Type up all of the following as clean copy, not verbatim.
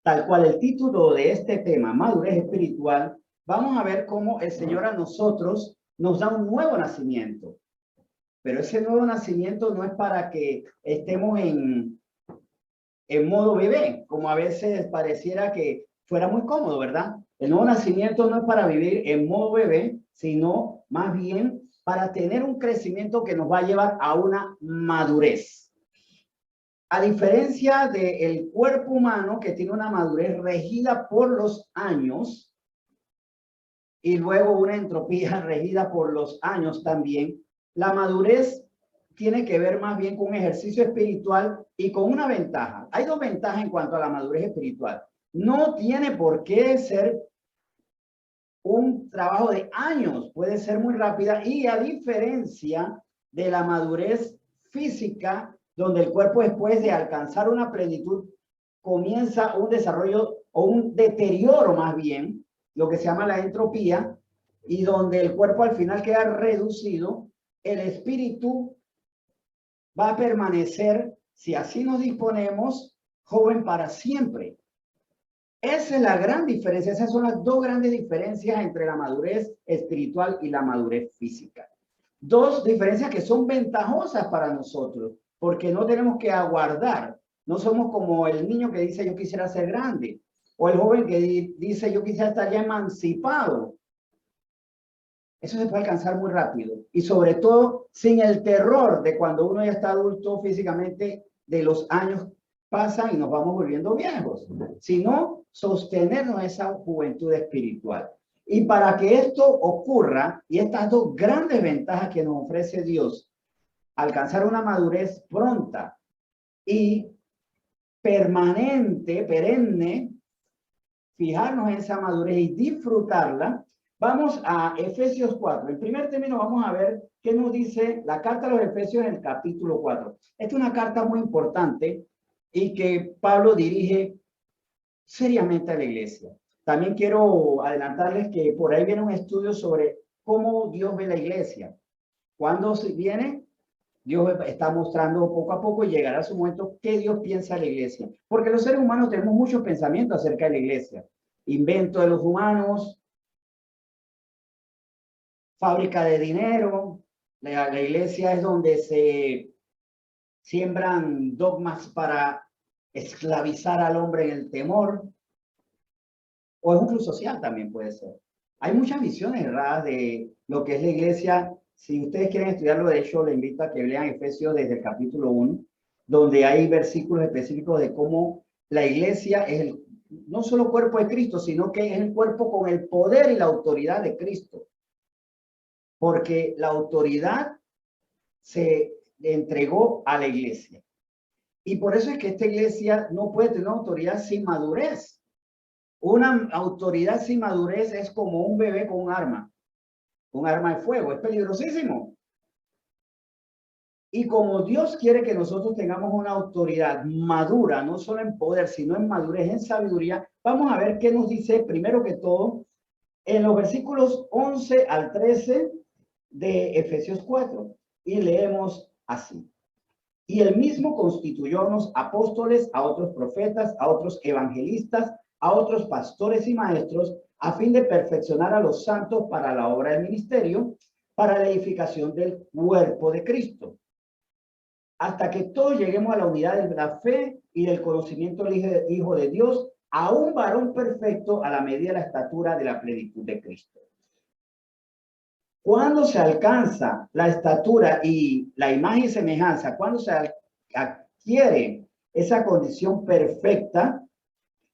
Tal cual el título de este tema, madurez espiritual, vamos a ver cómo el Señor a nosotros nos da un nuevo nacimiento. Pero ese nuevo nacimiento no es para que estemos en modo bebé, como a veces pareciera que fuera muy cómodo, ¿verdad? El nuevo nacimiento no es para vivir en modo bebé, sino más bien para tener un crecimiento que nos va a llevar a una madurez. A diferencia del cuerpo humano que tiene una madurez regida por los años y luego una entropía regida por los años también, la madurez tiene que ver más bien con un ejercicio espiritual y con una ventaja. Hay dos ventajas en cuanto a la madurez espiritual. No tiene por qué ser un trabajo de años, puede ser muy rápida y a diferencia de la madurez física, donde el cuerpo después de alcanzar una plenitud comienza un desarrollo o un deterioro más bien, lo que se llama la entropía, y donde el cuerpo al final queda reducido, el espíritu va a permanecer, si así nos disponemos, joven para siempre. Esa es la gran diferencia, esas son las dos grandes diferencias entre la madurez espiritual y la madurez física. Dos diferencias que son ventajosas para nosotros, porque no tenemos que aguardar. No somos como el niño que dice yo quisiera ser grande, o el joven que dice yo quisiera estar ya emancipado. Eso se puede alcanzar muy rápido y sobre todo sin el terror de cuando uno ya está adulto físicamente, de los años pasan y nos vamos volviendo viejos, sino sostenernos esa juventud espiritual. Y para que esto ocurra, y estas dos grandes ventajas que nos ofrece Dios, alcanzar una madurez pronta y permanente, perenne, fijarnos en esa madurez y disfrutarla, vamos a Efesios 4. En primer término vamos a ver qué nos dice la carta a los Efesios en el capítulo 4. Esta es una carta muy importante y que Pablo dirige seriamente a la iglesia. También quiero adelantarles que por ahí viene un estudio sobre cómo Dios ve la iglesia. Cuando viene, Dios está mostrando poco a poco y llegará su momento que Dios piensa de la iglesia. Porque los seres humanos tenemos muchos pensamientos acerca de la iglesia. Invento de los humanos, fábrica de dinero. La iglesia es donde se siembran dogmas para esclavizar al hombre en el temor. O es un club social también puede ser. Hay muchas visiones erradas de lo que es la iglesia. Si ustedes quieren estudiarlo, de hecho, les invito a que lean Efesios desde el capítulo 1, donde hay versículos específicos de cómo la iglesia es el, no solo cuerpo de Cristo, sino que es el cuerpo con el poder y la autoridad de Cristo. Porque la autoridad se entregó a la iglesia. Y por eso es que esta iglesia no puede tener una autoridad sin madurez. Una autoridad sin madurez es como un bebé con un arma de fuego, es peligrosísimo. Y como Dios quiere que nosotros tengamos una autoridad madura, no solo en poder, sino en madurez, en sabiduría, vamos a ver qué nos dice primero que todo en los versículos 11 al 13 de Efesios 4. Y leemos así. Y él mismo constituyó a unos apóstoles, a otros profetas, a otros evangelistas, a otros pastores y maestros, a fin de perfeccionar a los santos para la obra del ministerio, para la edificación del cuerpo de Cristo, hasta que todos lleguemos a la unidad de la fe y del conocimiento del Hijo de Dios, a un varón perfecto a la medida de la estatura de la plenitud de Cristo. Cuando se alcanza la estatura y la imagen y semejanza, cuando se adquiere esa condición perfecta,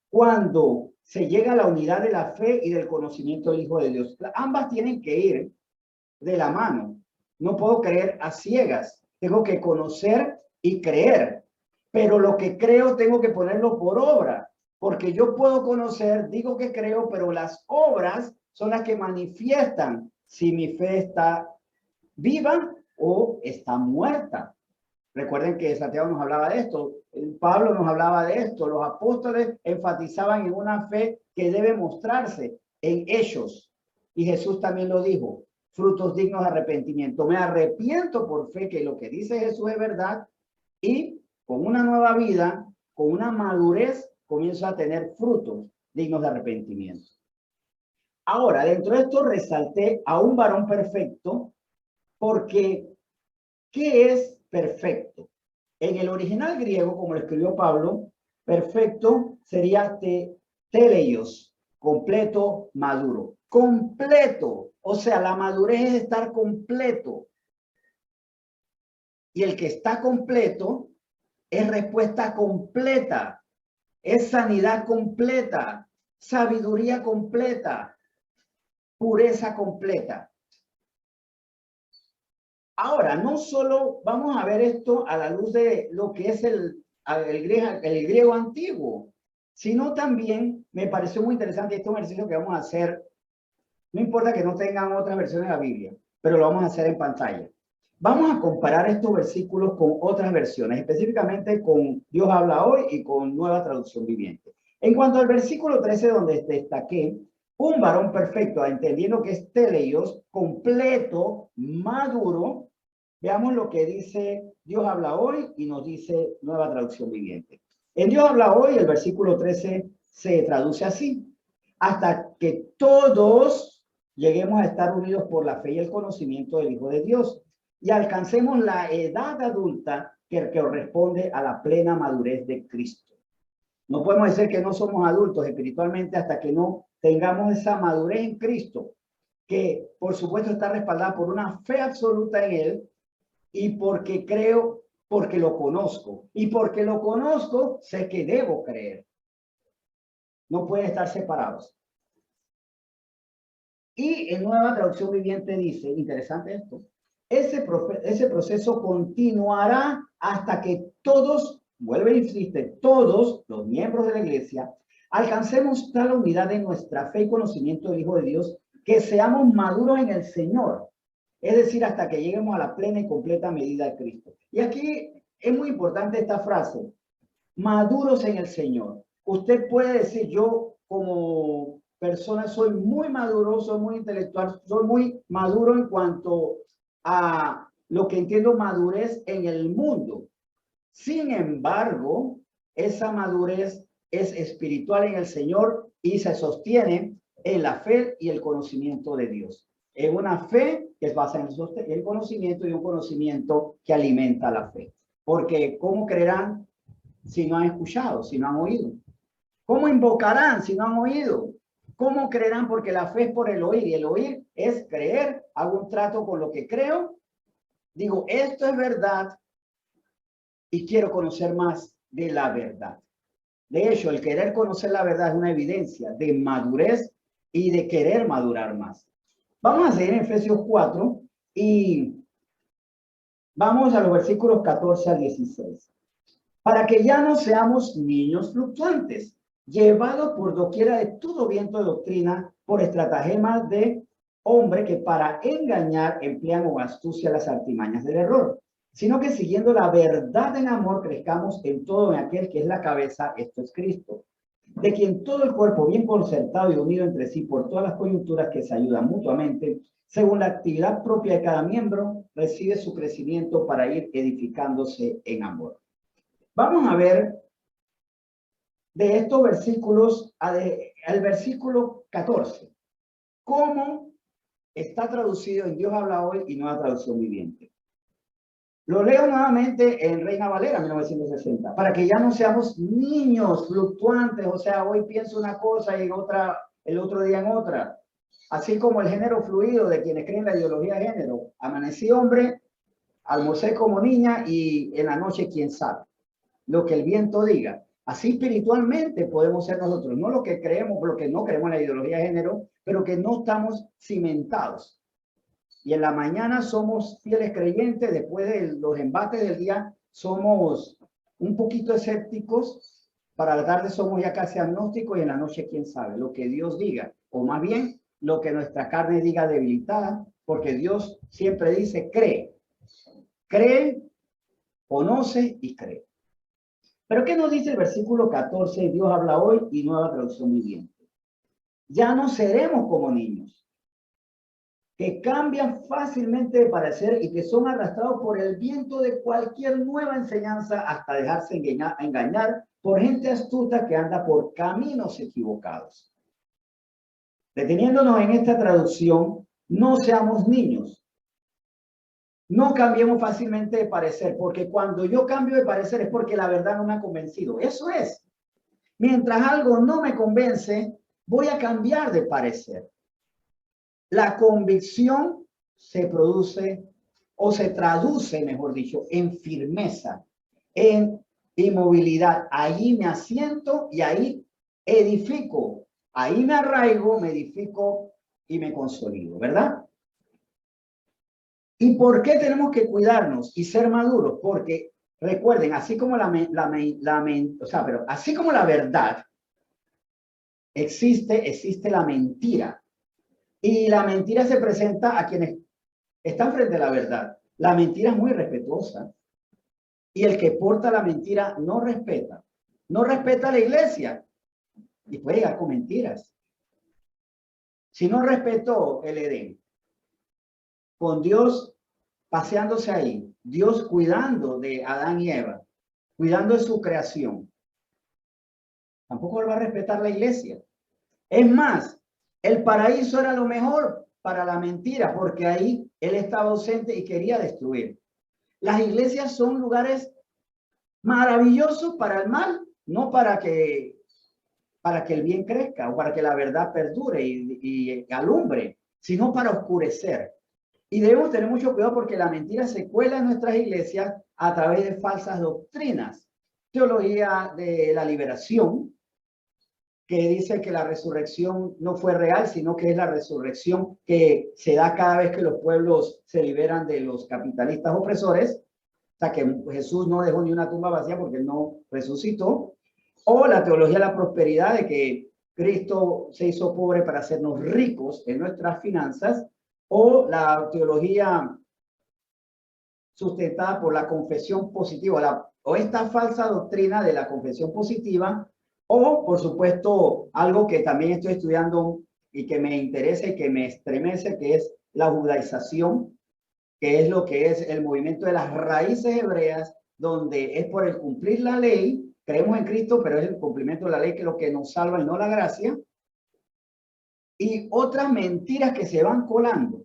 cuando se llega a la unidad de la fe y del conocimiento del Hijo de Dios. Ambas tienen que ir de la mano. No puedo creer a ciegas. Tengo que conocer y creer. Pero lo que creo tengo que ponerlo por obra. Porque yo puedo conocer, digo que creo, pero las obras son las que manifiestan si mi fe está viva o está muerta. Recuerden que Santiago nos hablaba de esto, Pablo nos hablaba de esto, los apóstoles enfatizaban en una fe que debe mostrarse en ellos. Y Jesús también lo dijo, frutos dignos de arrepentimiento. Me arrepiento por fe que lo que dice Jesús es verdad y con una nueva vida, con una madurez, comienzo a tener frutos dignos de arrepentimiento. Ahora, dentro de esto resalté a un varón perfecto porque ¿qué es perfecto? En el original griego, como lo escribió Pablo, perfecto sería teleios, completo, maduro. Completo, o sea, la madurez es estar completo. Y el que está completo es respuesta completa, es sanidad completa, sabiduría completa, pureza completa. Ahora, no solo vamos a ver esto a la luz de lo que es el griego antiguo, sino también me pareció muy interesante, este es un ejercicio que vamos a hacer, no importa que no tengan otras versiones de la Biblia, pero lo vamos a hacer en pantalla. Vamos a comparar estos versículos con otras versiones, específicamente con Dios habla hoy y con Nueva Traducción Viviente. En cuanto al versículo 13, donde destaqué, un varón perfecto, entendiendo que es teleios, completo, maduro. Veamos lo que dice Dios habla hoy y nos dice Nueva Traducción Viviente. En Dios habla hoy, el versículo 13 se traduce así: hasta que todos lleguemos a estar unidos por la fe y el conocimiento del Hijo de Dios y alcancemos la edad adulta que corresponde a la plena madurez de Cristo. No podemos decir que no somos adultos espiritualmente hasta que no tengamos esa madurez en Cristo, que por supuesto está respaldada por una fe absoluta en Él y porque creo, porque lo conozco. Y porque lo conozco, sé que debo creer. No pueden estar separados. Y en Nueva Traducción Viviente dice, interesante esto, ese proceso continuará hasta que todos, vuelve e insiste, todos los miembros de la iglesia alcancemos tal unidad de nuestra fe y conocimiento del Hijo de Dios que seamos maduros en el Señor. Es decir, hasta que lleguemos a la plena y completa medida de Cristo. Y aquí es muy importante esta frase, maduros en el Señor. Usted puede decir, yo como persona soy muy maduro, soy muy intelectual, soy muy maduro en cuanto a lo que entiendo madurez en el mundo. Sin embargo, esa madurez es espiritual en el Señor y se sostiene en la fe y el conocimiento de Dios. Es una fe que es basada en el conocimiento y un conocimiento que alimenta la fe. Porque ¿cómo creerán si no han escuchado, si no han oído? ¿Cómo invocarán si no han oído? ¿Cómo creerán? Porque la fe es por el oír y el oír es creer. Hago un trato con lo que creo. Digo, esto es verdad y quiero conocer más de la verdad. De hecho, el querer conocer la verdad es una evidencia de madurez y de querer madurar más. Vamos a seguir en Efesios 4 y vamos a los versículos 14 al 16. Para que ya no seamos niños fluctuantes, llevados por doquiera de todo viento de doctrina, por estratagemas de hombre que para engañar emplean con astucia las artimañas del error, sino que siguiendo la verdad en amor crezcamos en todo en aquel que es la cabeza, esto es Cristo, de quien todo el cuerpo bien concertado y unido entre sí por todas las coyunturas que se ayudan mutuamente, según la actividad propia de cada miembro, recibe su crecimiento para ir edificándose en amor. Vamos a ver de estos versículos al versículo 14, cómo está traducido en Dios habla hoy y Nueva Traducción Viviente. Lo leo nuevamente en Reina Valera 1960, para que ya no seamos niños fluctuantes, o sea, hoy pienso una cosa y el otro día en otra. Así como el género fluido de quienes creen la ideología de género. Amanecí hombre, almorcé como niña y en la noche quién sabe. Lo que el viento diga. Así espiritualmente podemos ser nosotros, no lo que creemos, lo que no creemos en la ideología de género, pero que no estamos cimentados. Y en la mañana somos fieles creyentes, después de los embates del día somos un poquito escépticos, para la tarde somos ya casi agnósticos y en la noche quién sabe, lo que Dios diga, o más bien lo que nuestra carne diga debilitada, porque Dios siempre dice cree, conoce y cree. Pero ¿qué nos dice el versículo 14? Dios habla hoy y Nueva Traducción Viviente. Ya no seremos como niños. que cambian fácilmente de parecer y que son arrastrados por el viento de cualquier nueva enseñanza hasta dejarse engañar por gente astuta que anda por caminos equivocados. Deteniéndonos en esta traducción, no seamos niños. No cambiemos fácilmente de parecer, porque cuando yo cambio de parecer es porque la verdad no me ha convencido. Eso es. Mientras algo no me convence, voy a cambiar de parecer. La convicción se produce o se traduce, mejor dicho, en firmeza, en inmovilidad. Ahí me asiento y ahí edifico. Ahí me arraigo, me edifico y me consolido, ¿verdad? ¿Y por qué tenemos que cuidarnos y ser maduros? Porque recuerden, así como así como la verdad existe la mentira. Y la mentira se presenta a quienes están frente a la verdad. La mentira es muy respetuosa. Y el que porta la mentira no respeta. No respeta a la iglesia. Y puede llegar con mentiras. Si no respetó el Edén, con Dios paseándose ahí, Dios cuidando de Adán y Eva, cuidando de su creación, tampoco lo va a respetar la iglesia. Es más, el paraíso era lo mejor para la mentira, porque ahí él estaba ausente y quería destruir. Las iglesias son lugares maravillosos para el mal, no para que el bien crezca o para que la verdad perdure y alumbre, sino para oscurecer. Y debemos tener mucho cuidado porque la mentira se cuela en nuestras iglesias a través de falsas doctrinas. Teología de la liberación, que dice que la resurrección no fue real, sino que es la resurrección que se da cada vez que los pueblos se liberan de los capitalistas opresores. O sea, que Jesús no dejó ni una tumba vacía porque no resucitó. O la teología de la prosperidad, de que Cristo se hizo pobre para hacernos ricos en nuestras finanzas. O la teología sustentada por la confesión positiva, o esta falsa doctrina de la confesión positiva, o por supuesto algo que también estoy estudiando y que me interesa y que me estremece, que es la judaización, que es lo que es el movimiento de las raíces hebreas, donde es por el cumplir la ley, creemos en Cristo, pero es el cumplimiento de la ley que es lo que nos salva y no la gracia, y otras mentiras que se van colando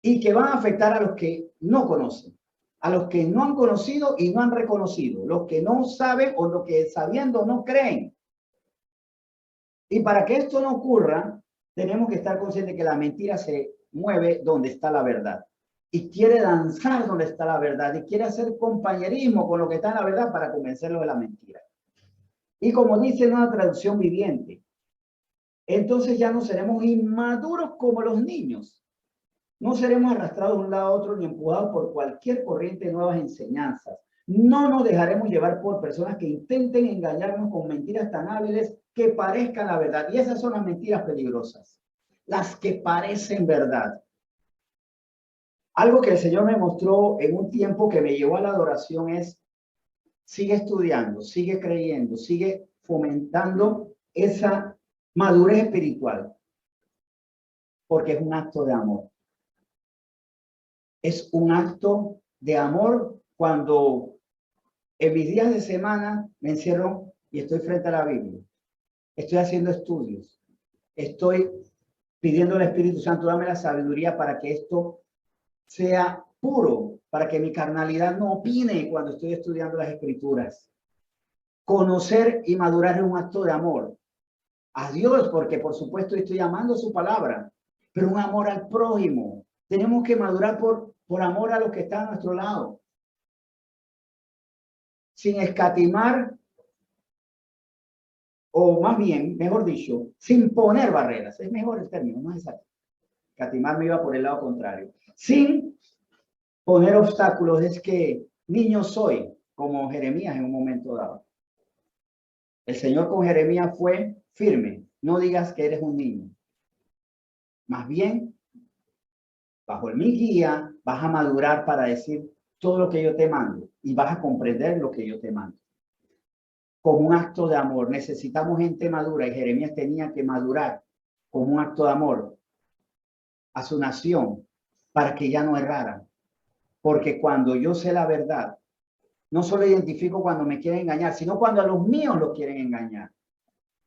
y que van a afectar a los que no conocen, a los que no han conocido y no han reconocido, los que no saben o los que sabiendo no creen. Y para que esto no ocurra, tenemos que estar conscientes que la mentira se mueve donde está la verdad y quiere danzar donde está la verdad y quiere hacer compañerismo con lo que está en la verdad para convencerlo de la mentira. Y como dice en una traducción viviente, entonces ya no seremos inmaduros como los niños. No seremos arrastrados de un lado a otro ni empujados por cualquier corriente de nuevas enseñanzas. No nos dejaremos llevar por personas que intenten engañarnos con mentiras tan hábiles que parezcan la verdad. Y esas son las mentiras peligrosas, las que parecen verdad. Algo que el Señor me mostró en un tiempo que me llevó a la adoración es: sigue estudiando, sigue creyendo, sigue fomentando esa madurez espiritual, porque es un acto de amor. Es un acto de amor cuando en mis días de semana me encierro y estoy frente a la Biblia. Estoy haciendo estudios. Estoy pidiendo al Espíritu Santo, dame la sabiduría para que esto sea puro, para que mi carnalidad no opine cuando estoy estudiando las Escrituras. Conocer y madurar es un acto de amor a Dios, porque por supuesto estoy amando su palabra, pero un amor al prójimo. Tenemos que madurar por amor a los que están a nuestro lado, sin escatimar, o más bien, mejor dicho, sin poner barreras. Es mejor el término, no es exacto. Escatimar me iba por el lado contrario. Sin poner obstáculos, es que niño soy, como Jeremías en un momento dado. El Señor con Jeremías fue firme. No digas que eres un niño. Más bien, bajo mi guía, vas a madurar para decir todo lo que yo te mando y vas a comprender lo que yo te mando. Como un acto de amor. Necesitamos gente madura y Jeremías tenía que madurar como un acto de amor a su nación para que ya no erraran. Porque cuando yo sé la verdad, no solo identifico cuando me quieren engañar, sino cuando a los míos los quieren engañar.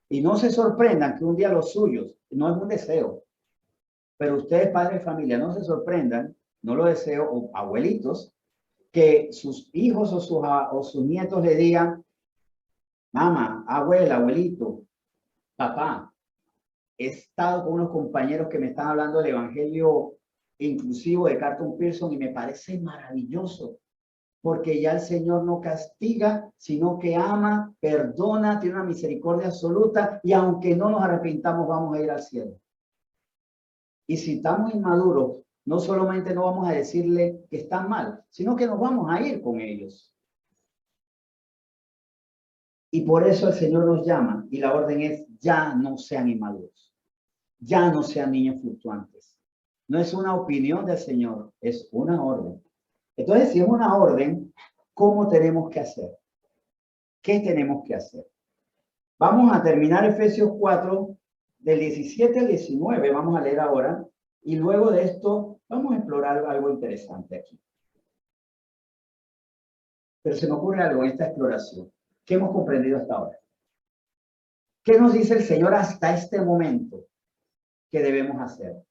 Y no se sorprendan que un día los suyos, no es un deseo, pero ustedes, padres de familia, no se sorprendan, no lo deseo, o abuelitos, que sus hijos o sus nietos le digan, mamá, abuela, abuelito, papá, he estado con unos compañeros que me están hablando del evangelio inclusivo de Carlton Pearson y me parece maravilloso, porque ya el Señor no castiga, sino que ama, perdona, tiene una misericordia absoluta y aunque no nos arrepintamos, vamos a ir al cielo. Y si estamos inmaduros, no solamente no vamos a decirle que están mal, sino que nos vamos a ir con ellos. Y por eso el Señor nos llama y la orden es, ya no sean inmaduros, ya no sean niños fluctuantes. No es una opinión del Señor, es una orden. Entonces, si es una orden, ¿cómo tenemos que hacer? ¿Qué tenemos que hacer? Vamos a terminar Efesios 4, del 17 al 19, vamos a leer ahora, y luego de esto vamos a explorar algo interesante aquí. Pero se me ocurre algo en esta exploración. ¿Qué hemos comprendido hasta ahora? ¿Qué nos dice el Señor hasta este momento que debemos hacer?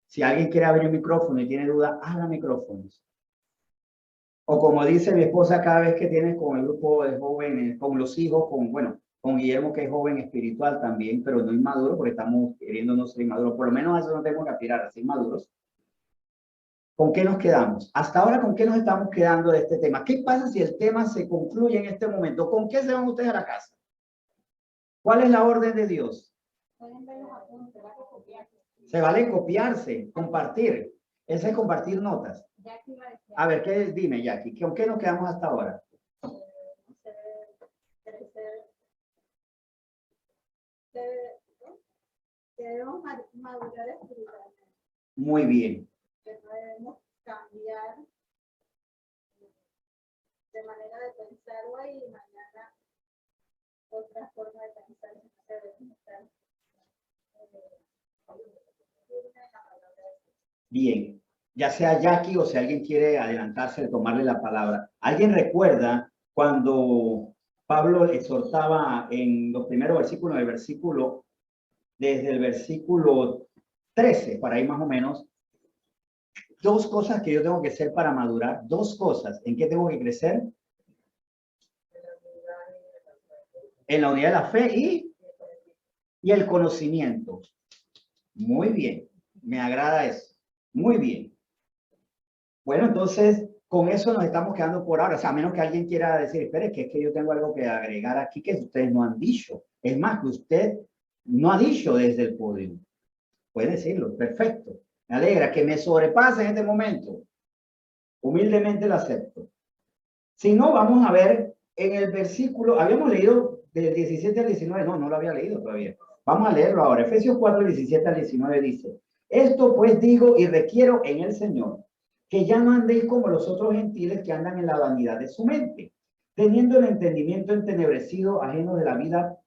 Si alguien quiere abrir el micrófono y tiene duda, haga micrófonos. O como dice mi esposa cada vez que tiene con el grupo de jóvenes, con los hijos, con Guillermo, que es joven espiritual también, pero no inmaduro, porque estamos queriendo no ser inmaduros. Por lo menos a eso no tenemos que aspirar, a ser inmaduros. ¿Con qué nos quedamos? Hasta ahora, ¿con qué nos estamos quedando de este tema? ¿Qué pasa si el tema se concluye en este momento? ¿Con qué se van ustedes a la casa? ¿Cuál es la orden de Dios? Se vale copiarse, compartir. Ese es compartir notas. A ver, dime, Jackie, ¿con qué nos quedamos hasta ahora? Debemos madurar espiritualmente. Muy bien. Que no debemos cambiar de manera de pensar hoy y mañana otra forma de pensar. Debemos estar bien. Ya sea Jackie o si alguien quiere adelantarse, tomarle la palabra. ¿Alguien recuerda cuando Pablo exhortaba en los primeros versículos, desde el versículo 13, para ahí más o menos, dos cosas que yo tengo que hacer para madurar, dos cosas. ¿En qué tengo que crecer? En la unidad de la fe y el conocimiento. Muy bien, me agrada eso. Muy bien. Bueno, entonces, con eso nos estamos quedando por ahora. O sea, a menos que alguien quiera decir, espere, que es que yo tengo algo que agregar aquí que ustedes no han dicho. Es más, que usted no ha dicho desde el podio. Puede decirlo, perfecto. Me alegra que me sobrepase en este momento. Humildemente lo acepto. Si no, vamos a ver en el versículo, habíamos leído del 17 al 19, no lo había leído todavía. Vamos a leerlo ahora. Efesios 4, 17 al 19 dice, esto pues digo y requiero en el Señor, que ya no andéis como los otros gentiles que andan en la vanidad de su mente, teniendo el entendimiento entenebrecido, ajeno de la vida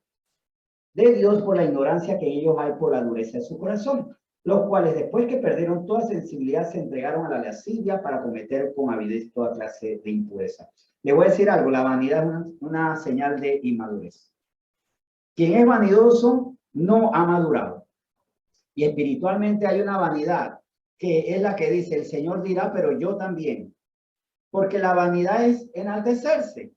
de Dios por la ignorancia que ellos hay por la dureza de su corazón, los cuales después que perdieron toda sensibilidad se entregaron a la lascivia para cometer con avidez toda clase de impureza. Le voy a decir algo, la vanidad es una señal de inmadurez. Quien es vanidoso no ha madurado. Y espiritualmente hay una vanidad que es la que dice, el Señor dirá, pero yo también. Porque la vanidad es enaltecerse.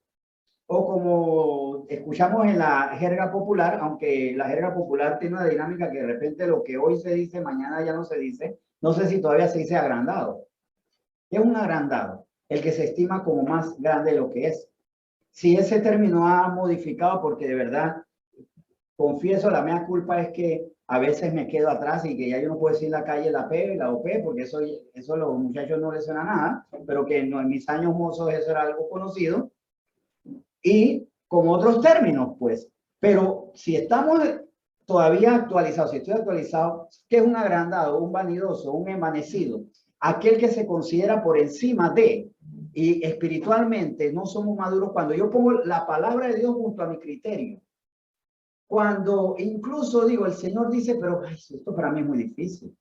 O como escuchamos en la jerga popular, aunque la jerga popular tiene una dinámica que de repente lo que hoy se dice, mañana ya no se dice, no sé si todavía se dice agrandado. ¿Qué es un agrandado? El que se estima como más grande de lo que es. Si ese término ha modificado, porque de verdad, confieso, la mea culpa es que a veces me quedo atrás y que ya yo no puedo decir la calle, la P, la OP, porque eso a los muchachos no les suena nada, pero que no, en mis años mozos eso era algo conocido. Y con otros términos, pues. Pero si estamos todavía actualizados, si estoy actualizado, ¿qué es un agrandado, un vanidoso, un envanecido? Aquel que se considera por encima de, y espiritualmente no somos maduros cuando yo pongo la palabra de Dios junto a mi criterio. Cuando incluso digo, el Señor dice, pero ay, esto para mí es muy difícil.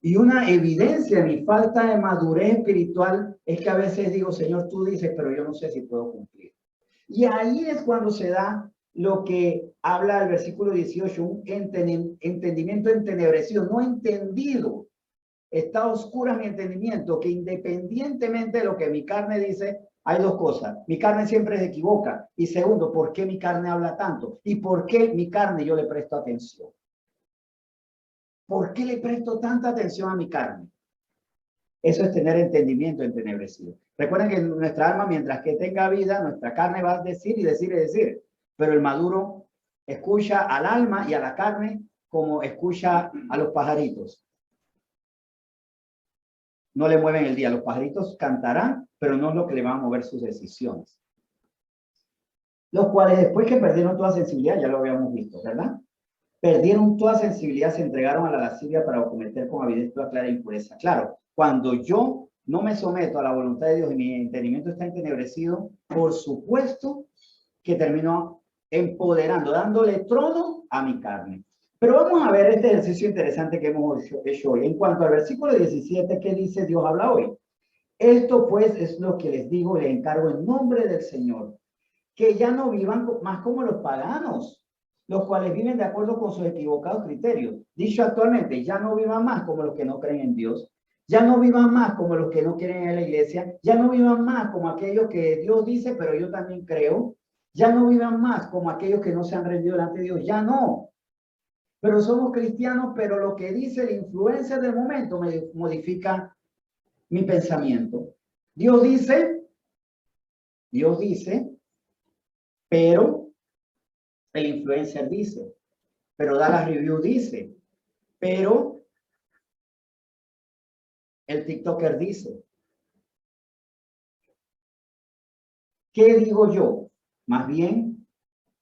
Y una evidencia de mi falta de madurez espiritual es que a veces digo, Señor, tú dices, pero yo no sé si puedo cumplir. Y ahí es cuando se da lo que habla el versículo 18, un entendimiento entenebrecido, no entendido. Está oscura mi entendimiento, que independientemente de lo que mi carne dice, hay dos cosas. Mi carne siempre se equivoca. Y segundo, ¿por qué mi carne habla tanto? ¿Y por qué mi carne yo le presto atención? ¿Por qué le presto tanta atención a mi carne? Eso es tener entendimiento entenebrecido. Recuerden que nuestra alma, mientras que tenga vida, nuestra carne va a decir y decir y decir. Pero el maduro escucha al alma y a la carne como escucha a los pajaritos. No le mueven el día. Los pajaritos cantarán, pero no es lo que le va a mover sus decisiones. Los cuales después que perdieron toda sensibilidad, ya lo habíamos visto, ¿verdad? Perdieron toda sensibilidad, se entregaron a la lascivia para cometer con avidez toda clara impureza. Claro, cuando yo no me someto a la voluntad de Dios y mi entendimiento está entenebrecido, por supuesto que termino empoderando, dándole trono a mi carne. Pero vamos a ver este ejercicio interesante que hemos hecho hoy. En cuanto al versículo 17, ¿qué dice Dios habla hoy? Esto pues es lo que les digo, les encargo en nombre del Señor, que ya no vivan más como los paganos, los cuales viven de acuerdo con sus equivocados criterios. Dicho actualmente, ya no vivan más como los que no creen en Dios, ya no vivan más como los que no quieren en la iglesia, ya no vivan más como aquellos que Dios dice, pero yo también creo, ya no vivan más como aquellos que no se han rendido delante de Dios, ya no. Pero somos cristianos, pero lo que dice la influencia del momento me modifica mi pensamiento. Dios dice, pero el influencer dice, pero Dallas Review dice, pero el TikToker dice. ¿Qué digo yo? Más bien,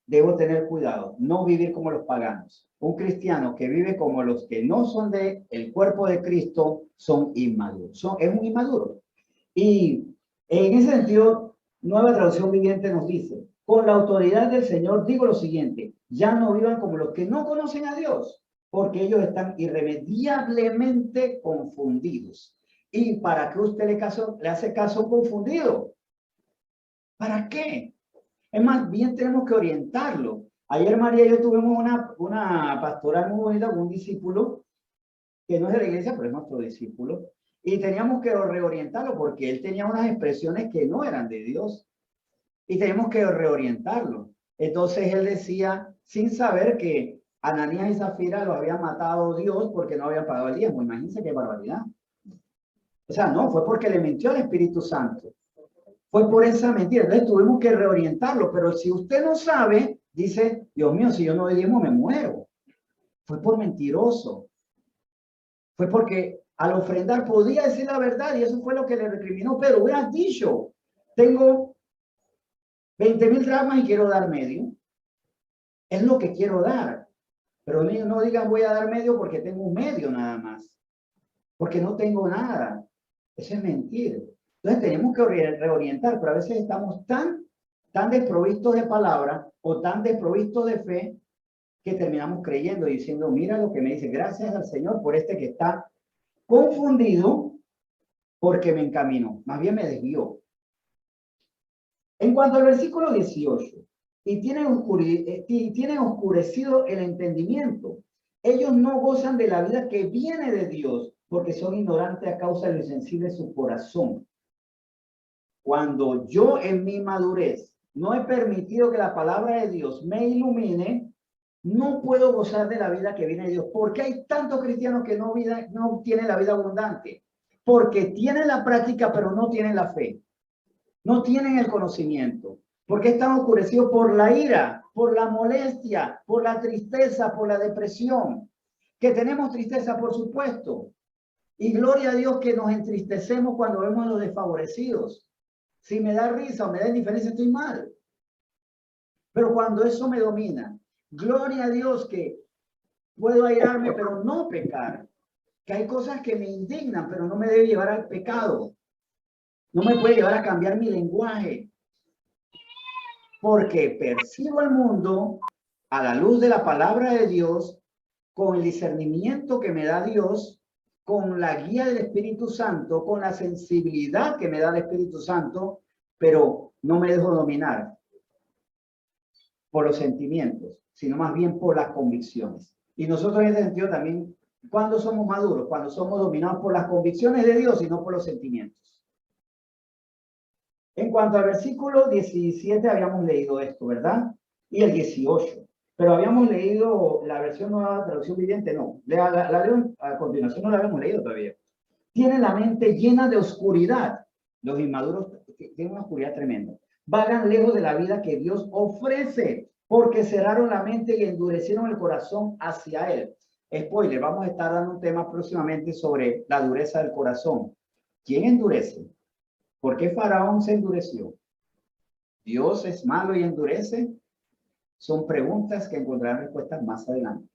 debo tener cuidado, no vivir como los paganos. Un cristiano que vive como los que no son del cuerpo de Cristo son inmaduros. Es un inmaduro. Y en ese sentido, Nueva Traducción Viviente nos dice, con la autoridad del Señor digo lo siguiente, ya no vivan como los que no conocen a Dios, porque ellos están irremediablemente confundidos. ¿Y para qué usted le hace caso confundido? ¿Para qué? Es más bien tenemos que orientarlo. Ayer María y yo tuvimos una pastoral muy bonita con un discípulo que no es de la iglesia, pero es nuestro discípulo. Y teníamos que reorientarlo porque él tenía unas expresiones que no eran de Dios. Y teníamos que reorientarlo. Entonces él decía, sin saber que Ananías y Zafira los había matado Dios porque no habían pagado el diezmo. Imagínense qué barbaridad. O sea, no, fue porque le mintió al Espíritu Santo. Fue por esa mentira. Entonces tuvimos que reorientarlo. Pero si usted no sabe, dice, Dios mío, si yo no doy diezmo me muero. Fue por mentiroso. Fue porque al ofrendar podía decir la verdad y eso fue lo que le recriminó. Pero hubieras dicho, tengo 20,000 dracmas y quiero dar medio. Es lo que quiero dar. Pero no digan voy a dar medio porque tengo un medio nada más. Porque no tengo nada. Eso es mentir. Entonces tenemos que reorientar, pero a veces estamos tan desprovistos de palabra o tan desprovistos de fe que terminamos creyendo y diciendo, mira lo que me dice, gracias al Señor por este que está confundido porque me encaminó, más bien me desvió. En cuanto al versículo 18, y tienen oscurecido el entendimiento. Ellos no gozan de la vida que viene de Dios porque son ignorantes a causa de lo insensible de su corazón. Cuando yo en mi madurez no he permitido que la palabra de Dios me ilumine, no puedo gozar de la vida que viene de Dios. ¿Por qué hay tantos cristianos que no tienen la vida abundante? Porque tienen la práctica, pero no tienen la fe. No tienen el conocimiento. Porque están oscurecidos por la ira, por la molestia, por la tristeza, por la depresión. Que tenemos tristeza, por supuesto. Y gloria a Dios que nos entristecemos cuando vemos a los desfavorecidos. Si me da risa o me da indiferencia, estoy mal. Pero cuando eso me domina, gloria a Dios que puedo airarme, pero no pecar. Que hay cosas que me indignan, pero no me debe llevar al pecado. No me puede llevar a cambiar mi lenguaje. Porque percibo el mundo a la luz de la palabra de Dios, con el discernimiento que me da Dios, con la guía del Espíritu Santo, con la sensibilidad que me da el Espíritu Santo, pero no me dejo dominar por los sentimientos, sino más bien por las convicciones. Y nosotros en ese sentido también, ¿cuándo somos maduros? Cuando somos dominados por las convicciones de Dios y no por los sentimientos. En cuanto al versículo 17, habíamos leído esto, ¿verdad? Y el 18. Pero habíamos leído la versión nueva traducción viviente, no. La leo a continuación, no la habíamos leído todavía. Tienen la mente llena de oscuridad. Los inmaduros tienen una oscuridad tremenda. Vagan lejos de la vida que Dios ofrece, porque cerraron la mente y endurecieron el corazón hacia Él. Spoiler, vamos a estar dando un tema próximamente sobre la dureza del corazón. ¿Quién endurece? ¿Por qué Faraón se endureció? ¿Dios es malo y endurece? Son preguntas que encontrarán respuestas más adelante.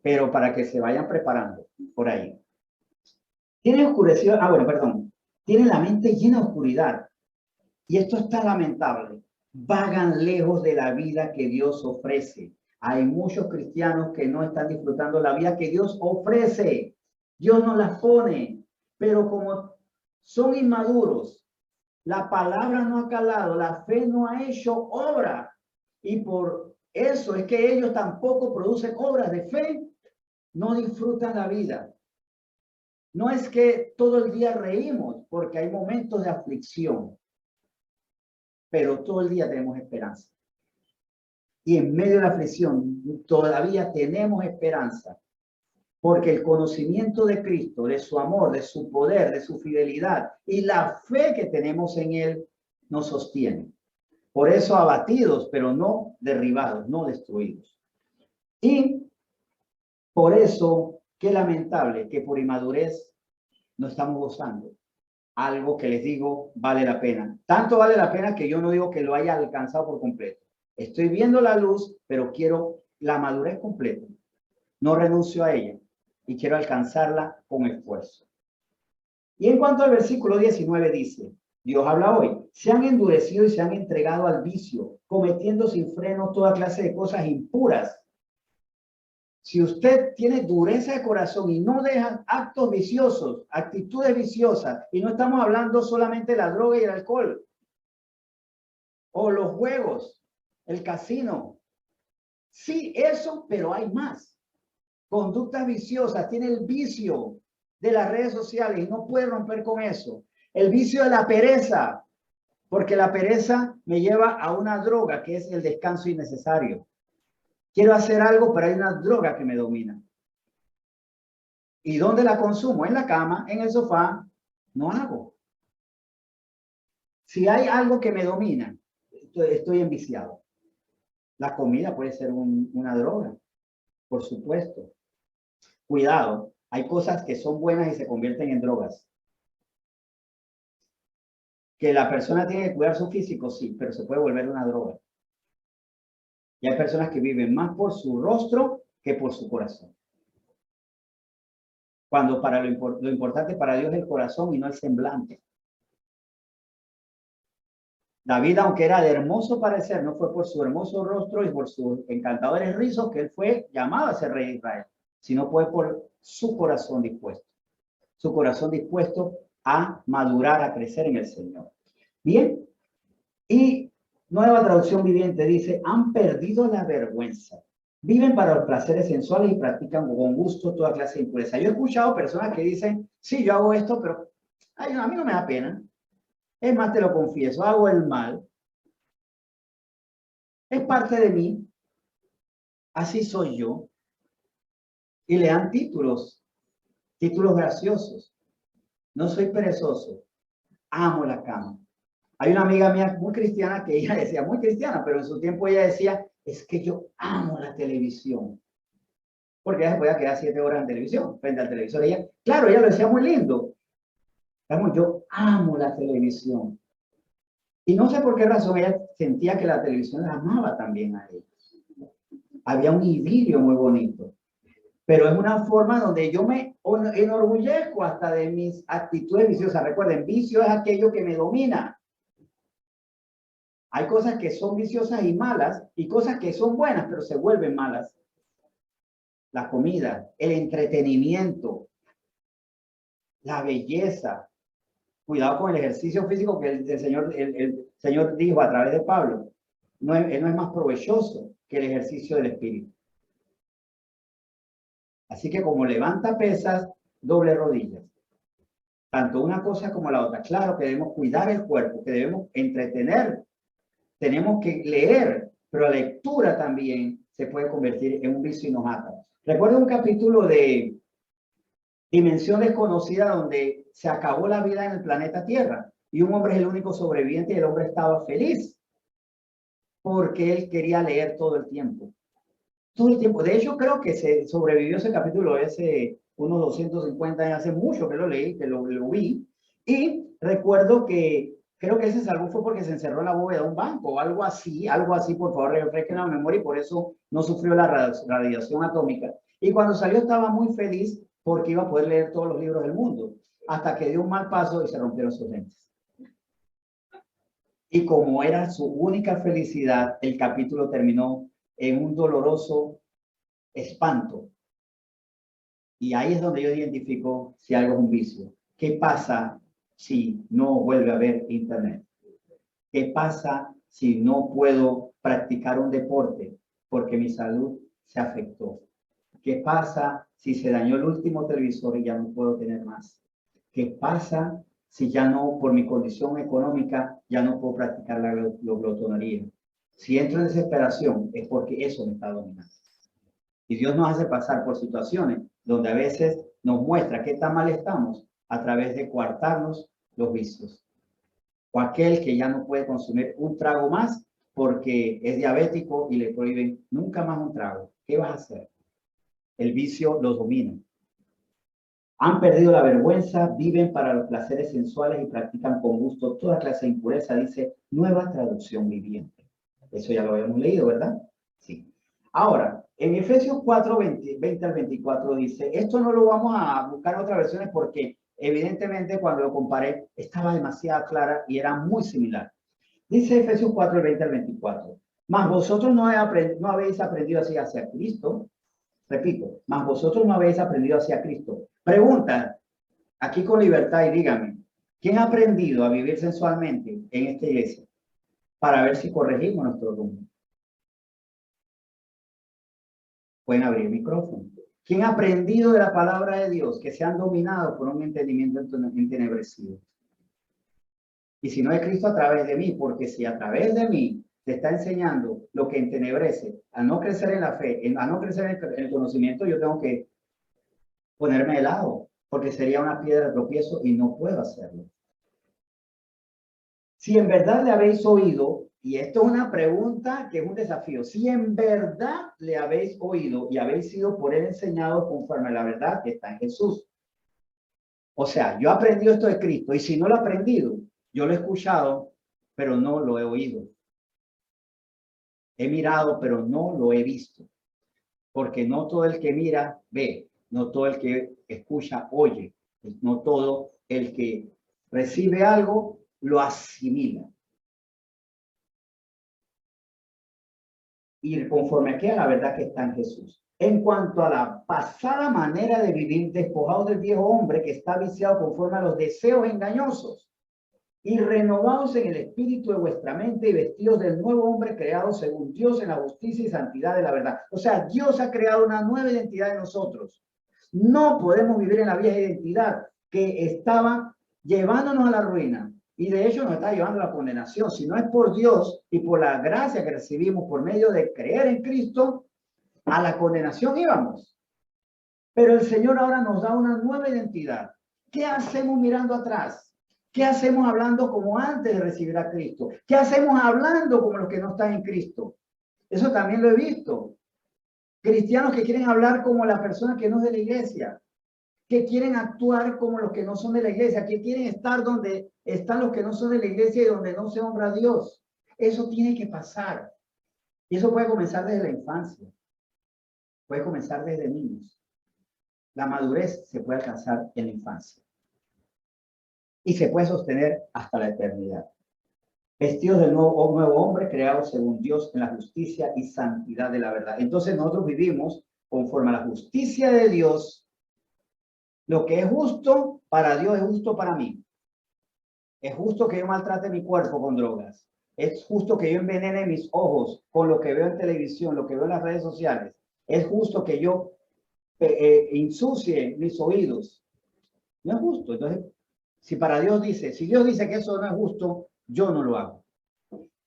Pero para que se vayan preparando por ahí. Tiene oscurecido, tiene la mente llena de oscuridad. Y esto está lamentable. Vagan lejos de la vida que Dios ofrece. Hay muchos cristianos que no están disfrutando la vida que Dios ofrece. Dios nos las pone, pero como son inmaduros, la palabra no ha calado, la fe no ha hecho obra. Y por eso es que ellos tampoco producen obras de fe, no disfrutan la vida. No es que todo el día reímos, porque hay momentos de aflicción, pero todo el día tenemos esperanza. Y en medio de la aflicción todavía tenemos esperanza, porque el conocimiento de Cristo, de su amor, de su poder, de su fidelidad y la fe que tenemos en Él nos sostiene. Por eso abatidos, pero no derribados, no destruidos. Y por eso, qué lamentable que por inmadurez no estamos gozando. Algo que les digo vale la pena. Tanto vale la pena que yo no digo que lo haya alcanzado por completo. Estoy viendo la luz, pero quiero la madurez completa. No renuncio a ella y quiero alcanzarla con esfuerzo. Y en cuanto al versículo 19 dice, Dios habla hoy, se han endurecido y se han entregado al vicio, cometiendo sin freno toda clase de cosas impuras. Si usted tiene dureza de corazón y no deja actos viciosos, actitudes viciosas, y no estamos hablando solamente de la droga y el alcohol, o los juegos, el casino. Sí, eso, pero hay más. Conductas viciosas, tiene el vicio de las redes sociales y no puede romper con eso. El vicio de la pereza, porque la pereza me lleva a una droga que es el descanso innecesario. Quiero hacer algo, pero hay una droga que me domina. ¿Y dónde la consumo? En la cama, en el sofá, no hago. Si hay algo que me domina, estoy enviciado. La comida puede ser una droga, por supuesto. Cuidado, hay cosas que son buenas y se convierten en drogas. Que la persona tiene que cuidar su físico, sí, pero se puede volver una droga. Y hay personas que viven más por su rostro que por su corazón. Cuando para lo importante para Dios es el corazón y no el semblante. David, aunque era de hermoso parecer, no fue por su hermoso rostro y por sus encantadores rizos que él fue llamado a ser rey de Israel, sino fue por su corazón dispuesto. Su corazón dispuesto a madurar, a crecer en el Señor. Bien, y Nueva Traducción Viviente dice, han perdido la vergüenza. Viven para los placeres sensuales y practican con gusto toda clase de impureza. Yo he escuchado personas que dicen, sí, yo hago esto, pero a mí no me da pena. Es más, te lo confieso, hago el mal. Es parte de mí. Así soy yo. Y le dan títulos graciosos. No soy perezoso. Amo la cama. Hay una amiga mía muy cristiana que ella decía, muy cristiana, pero en su tiempo ella decía, es que yo amo la televisión. Porque ella se podía quedar 7 horas en televisión, frente al televisor. Ella lo decía muy lindo. Yo amo la televisión. Y no sé por qué razón ella sentía que la televisión la amaba también a ella. Había un idilio muy bonito. Pero es una forma donde yo me enorgullezco hasta de mis actitudes viciosas. Recuerden, vicio es aquello que me domina. Hay cosas que son viciosas y malas y cosas que son buenas, pero se vuelven malas. La comida, el entretenimiento. la belleza. Cuidado con el ejercicio físico que el Señor dijo a través de Pablo. No es más provechoso que el ejercicio del espíritu. Así que como levanta pesas, doble rodillas. Tanto una cosa como la otra. Claro que debemos cuidar el cuerpo, que debemos entretener. Tenemos que leer, pero la lectura también se puede convertir en un vicio y nos ata. Recuerdo un capítulo de Dimensión Desconocida donde se acabó la vida en el planeta Tierra y un hombre es el único sobreviviente y el hombre estaba feliz porque él quería leer todo el tiempo. Todo el tiempo. De hecho, creo que se sobrevivió ese capítulo hace unos 250 años, hace mucho que lo leí, que lo vi. Y recuerdo que creo que ese se salvó fue porque se encerró en la bóveda de un banco o algo así, por favor, refresquen la memoria y por eso no sufrió la radiación atómica. Y cuando salió estaba muy feliz porque iba a poder leer todos los libros del mundo, hasta que dio un mal paso y se rompieron sus lentes. Y como era su única felicidad, el capítulo terminó en un doloroso espanto. Y ahí es donde yo identifico si algo es un vicio. ¿Qué pasa si no vuelve a haber internet? ¿Qué pasa si no puedo practicar un deporte porque mi salud se afectó? ¿Qué pasa si se dañó el último televisor y ya no puedo tener más? ¿Qué pasa si ya no, por mi condición económica, ya no puedo practicar la glotonería? Si entro en desesperación es porque eso me está dominando. Y Dios nos hace pasar por situaciones donde a veces nos muestra qué tan mal estamos a través de coartarnos los vicios. O aquel que ya no puede consumir un trago más porque es diabético y le prohíben nunca más un trago. ¿Qué vas a hacer? El vicio los domina. Han perdido la vergüenza, viven para los placeres sensuales y practican con gusto toda clase de impureza, dice Nueva Traducción Viviente. Eso ya lo habíamos leído, ¿verdad? Sí. Ahora, en Efesios 4, 20 al 24 dice, esto no lo vamos a buscar en otras versiones porque evidentemente cuando lo comparé estaba demasiado clara y era muy similar. Dice Efesios 4, 20 al 24, mas vosotros no habéis aprendido así hacia Cristo. Repito, mas vosotros no habéis aprendido hacia Cristo. Pregunta, aquí con libertad y dígame, ¿quién ha aprendido a vivir sensualmente en esta iglesia? Para ver si corregimos nuestro rumbo. Pueden abrir el micrófono. ¿Quién ha aprendido de la palabra de Dios que se han dominado por un entendimiento entenebrecido? Y si no es Cristo a través de mí, porque si a través de mí te está enseñando lo que entenebrece, a no crecer en la fe, a no crecer en el conocimiento, yo tengo que ponerme de lado, porque sería una piedra de tropiezo y no puedo hacerlo. Si en verdad le habéis oído, y esto es una pregunta que es un desafío, si en verdad le habéis oído y habéis sido por él enseñado conforme a la verdad que está en Jesús. O sea, yo he aprendido esto de Cristo y si no lo he aprendido, yo lo he escuchado, pero no lo he oído. He mirado, pero no lo he visto. Porque no todo el que mira, ve. No todo el que escucha, oye. No todo el que recibe algo, lo asimila. Y conforme aquí a la verdad que está en Jesús. En cuanto a la pasada manera de vivir, despojados del viejo hombre que está viciado conforme a los deseos engañosos y renovados en el espíritu de vuestra mente y vestidos del nuevo hombre creado según Dios en la justicia y santidad de la verdad. O sea, Dios ha creado una nueva identidad en nosotros. No podemos vivir en la vieja identidad que estaba llevándonos a la ruina y de hecho nos está llevando a la condenación. Si no es por Dios y por la gracia que recibimos por medio de creer en Cristo, a la condenación íbamos. Pero el Señor ahora nos da una nueva identidad. ¿Qué hacemos mirando atrás? ¿Qué hacemos hablando como antes de recibir a Cristo? ¿Qué hacemos hablando como los que no están en Cristo? Eso también lo he visto. Cristianos que quieren hablar como la persona que no es de la iglesia, que quieren actuar como los que no son de la iglesia, que quieren estar donde están los que no son de la iglesia y donde no se honra a Dios. Eso tiene que pasar. Y eso puede comenzar desde la infancia. Puede comenzar desde niños. La madurez se puede alcanzar en la infancia. Y se puede sostener hasta la eternidad. Vestidos del nuevo hombre creado según Dios en la justicia y santidad de la verdad. Entonces nosotros vivimos conforme a la justicia de Dios, lo que es justo para Dios es justo para mí. Es justo que yo maltrate mi cuerpo con drogas. Es justo que yo envenene mis ojos con lo que veo en televisión, lo que veo en las redes sociales. Es justo que yo ensucie mis oídos. No es justo. Entonces, si Dios dice que eso no es justo, yo no lo hago.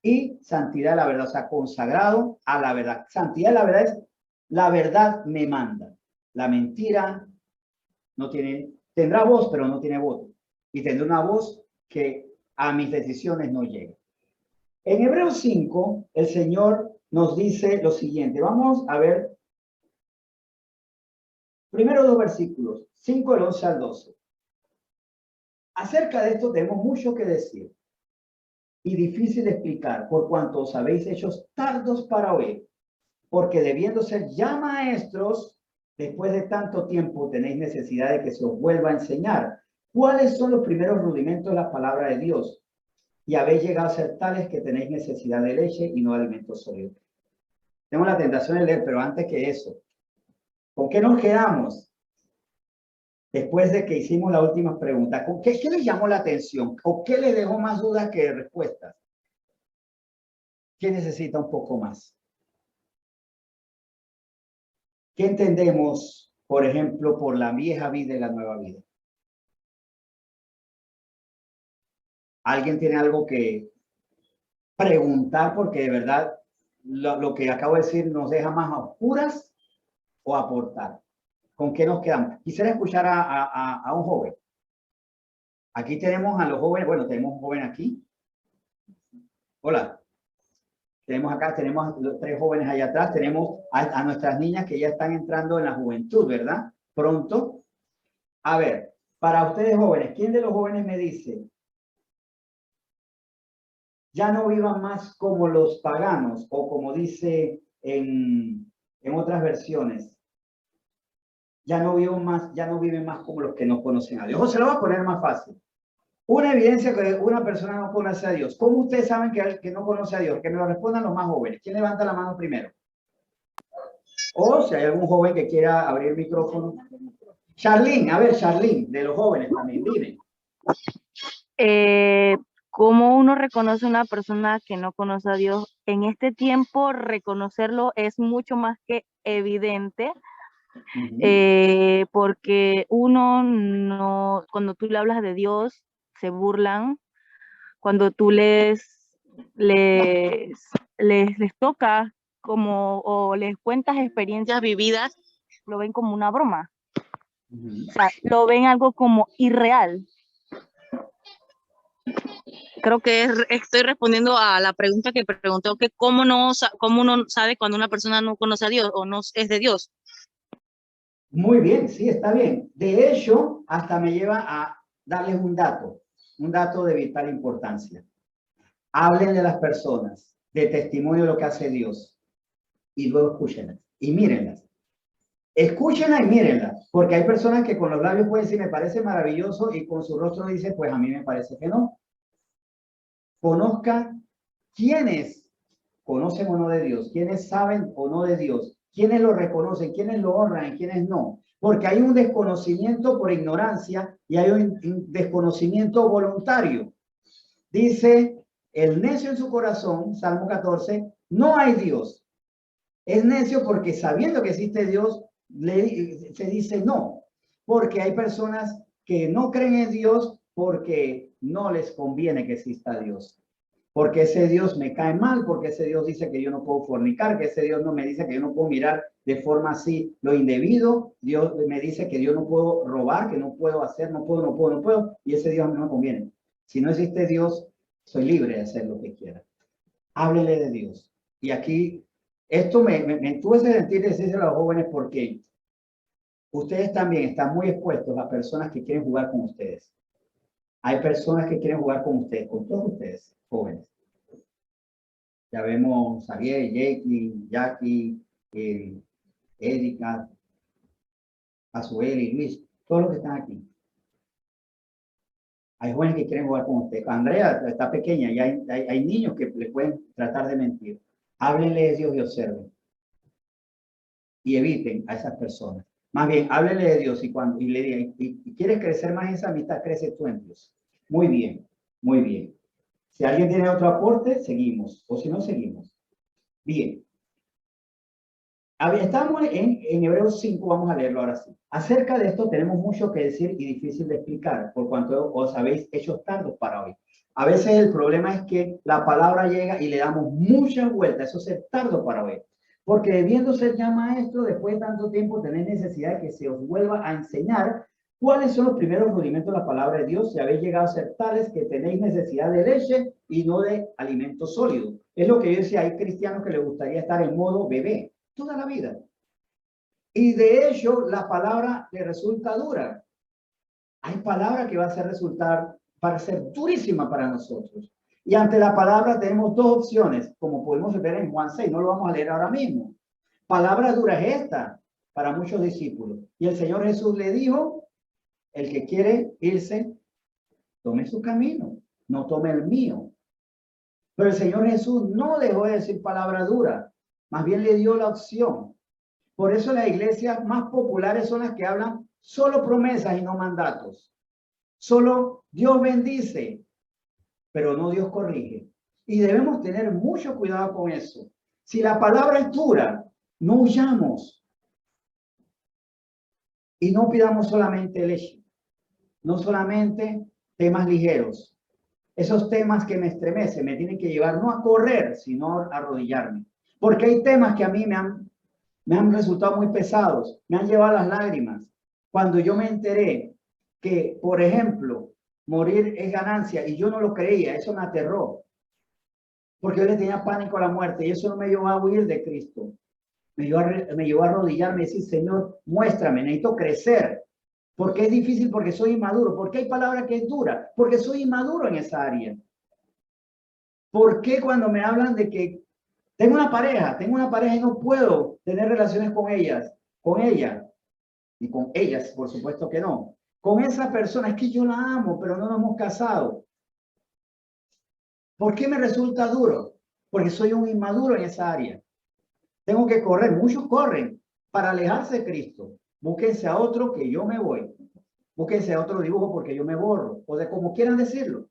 Y santidad de la verdad, o sea, consagrado a la verdad. Santidad de la verdad es, la verdad me manda. La mentira no tiene, tendrá voz, pero no tiene voto. Y tendrá una voz que a mis decisiones no llega. En Hebreos 5, el Señor nos dice lo siguiente. Vamos a ver primero dos versículos, 5 del 11 al 12. Acerca de esto tenemos mucho que decir y difícil de explicar, por cuanto os habéis hecho tardos para oír, porque debiendo ser ya maestros, después de tanto tiempo tenéis necesidad de que se os vuelva a enseñar cuáles son los primeros rudimentos de la palabra de Dios, y habéis llegado a ser tales que tenéis necesidad de leche y no de alimentos sólidos. Tengo la tentación de leer, pero antes que eso, ¿con qué nos quedamos? Después de que hicimos la última pregunta, ¿qué les llamó la atención? ¿O qué les dejó más dudas que respuestas? ¿Qué necesita un poco más? ¿Qué entendemos, por ejemplo, por la vieja vida y la nueva vida? ¿Alguien tiene algo que preguntar? Porque de verdad lo que acabo de decir nos deja más a oscuras o aportar. ¿Con qué nos quedamos? Quisiera escuchar a un joven. Aquí tenemos a los jóvenes. Bueno, tenemos un joven aquí. Hola. Tenemos acá, tenemos los tres jóvenes allá atrás. Tenemos a nuestras niñas que ya están entrando en la juventud, ¿verdad? Pronto. A ver, para ustedes jóvenes, ¿quién de los jóvenes me dice? Ya no vivan más como los paganos o como dice en otras versiones. Ya no viven más como los que no conocen a Dios. O se lo voy a poner más fácil. Una evidencia que una persona no conoce a Dios. ¿Cómo ustedes saben que no conoce a Dios? Que me lo respondan los más jóvenes. ¿Quién levanta la mano primero? O si hay algún joven que quiera abrir el micrófono. Charlene, a ver, Charlene, de los jóvenes también, dime. ¿Cómo uno reconoce a una persona que no conoce a Dios? En este tiempo, reconocerlo es mucho más que evidente, porque uno no, cuando tú le hablas de Dios, se burlan. Cuando tú les toca como, o les cuentas experiencias vividas, lo ven como una broma. O sea, lo ven algo como irreal. Creo que estoy respondiendo a la pregunta que preguntó, que cómo uno sabe cuando una persona no conoce a Dios o no es de Dios. Muy bien, sí, está bien. De hecho, hasta me lleva a darles un dato de vital importancia. Hablen de las personas, de testimonio de lo que hace Dios, y luego escúchenlas y mírenlas. Escúchenla y mírenla, porque hay personas que con los labios pueden decir, me parece maravilloso, y con su rostro dice, pues a mí me parece que no. Conozca quiénes conocen o no de Dios, quiénes saben o no de Dios, quiénes lo reconocen, quiénes lo honran y quiénes no. Porque hay un desconocimiento por ignorancia y hay un desconocimiento voluntario. Dice el necio en su corazón, Salmo 14, no hay Dios. Es necio porque sabiendo que existe Dios, se dice no. Porque hay personas que no creen en Dios porque no les conviene que exista Dios. Porque ese Dios me cae mal, porque ese Dios dice que yo no puedo fornicar, que ese Dios no me dice que yo no puedo mirar de forma así lo indebido. Dios me dice que yo no puedo robar, que no puedo hacer, no puedo. Y ese Dios a mí no me conviene. Si no existe Dios, soy libre de hacer lo que quiera. Háblele de Dios. Y aquí, esto me tuve ese sentir de decirse a los jóvenes porque ustedes también están muy expuestos a personas que quieren jugar con ustedes. Hay personas que quieren jugar con ustedes, con todos ustedes, jóvenes. Ya vemos a Ariel, Jackie, Erika, Azuel y Luis, todos los que están aquí. Hay jóvenes que quieren jugar con usted. Andrea está pequeña y hay niños que le pueden tratar de mentir. Háblenle de Dios y observen. Y eviten a esas personas. Más bien, háblele de Dios y le diga, y quieres crecer más en esa amistad, crece tú en Dios. Muy bien, muy bien. Si alguien tiene otro aporte, seguimos. O si no, seguimos. Bien. Estamos en Hebreos 5, vamos a leerlo ahora sí. Acerca de esto tenemos mucho que decir y difícil de explicar, por cuanto os habéis hecho tardos para hoy. A veces el problema es que la palabra llega y le damos muchas vueltas, eso es tardo para hoy. Porque debiendo ser ya maestro, después de tanto tiempo, tenéis necesidad de que se os vuelva a enseñar cuáles son los primeros rudimentos de la palabra de Dios, si habéis llegado a ser tales que tenéis necesidad de leche y no de alimento sólido. Es lo que yo decía, hay cristianos que les gustaría estar en modo bebé toda la vida. Y de hecho, la palabra le resulta dura. Hay palabra que va a ser durísima para nosotros. Y ante la palabra tenemos dos opciones, como podemos ver en Juan 6, no lo vamos a leer ahora mismo. Palabra dura es esta para muchos discípulos. Y el Señor Jesús le dijo, el que quiere irse, tome su camino, no tome el mío. Pero el Señor Jesús no dejó de decir palabra dura, más bien le dio la opción. Por eso las iglesias más populares son las que hablan solo promesas y no mandatos. Solo Dios bendice, pero no Dios corrige. Y debemos tener mucho cuidado con eso. Si la palabra es dura, no huyamos. Y no pidamos solamente leche. No solamente temas ligeros. Esos temas que me estremecen me tienen que llevar no a correr, sino a arrodillarme. Porque hay temas que a mí me han resultado muy pesados, me han llevado las lágrimas. Cuando yo me enteré que, por ejemplo, morir es ganancia y yo no lo creía, eso me aterró. Porque yo le tenía pánico a la muerte y eso no me llevó a huir de Cristo. Me llevó a arrodillarme y decir, Señor, muéstrame, necesito crecer. Porque es difícil, porque soy inmaduro. ¿Por qué hay palabras que es dura? Porque soy inmaduro en esa área. ¿Por qué cuando me hablan de que tengo una pareja y no puedo tener relaciones con ella, y con ellas, por supuesto que no? Con esa persona, es que yo la amo, pero no nos hemos casado. ¿Por qué me resulta duro? Porque soy un inmaduro en esa área. Tengo que correr, muchos corren para alejarse de Cristo. Búsquense a otro que yo me voy. Búsquense a otro dibujo porque yo me borro, o de como quieran decirlo.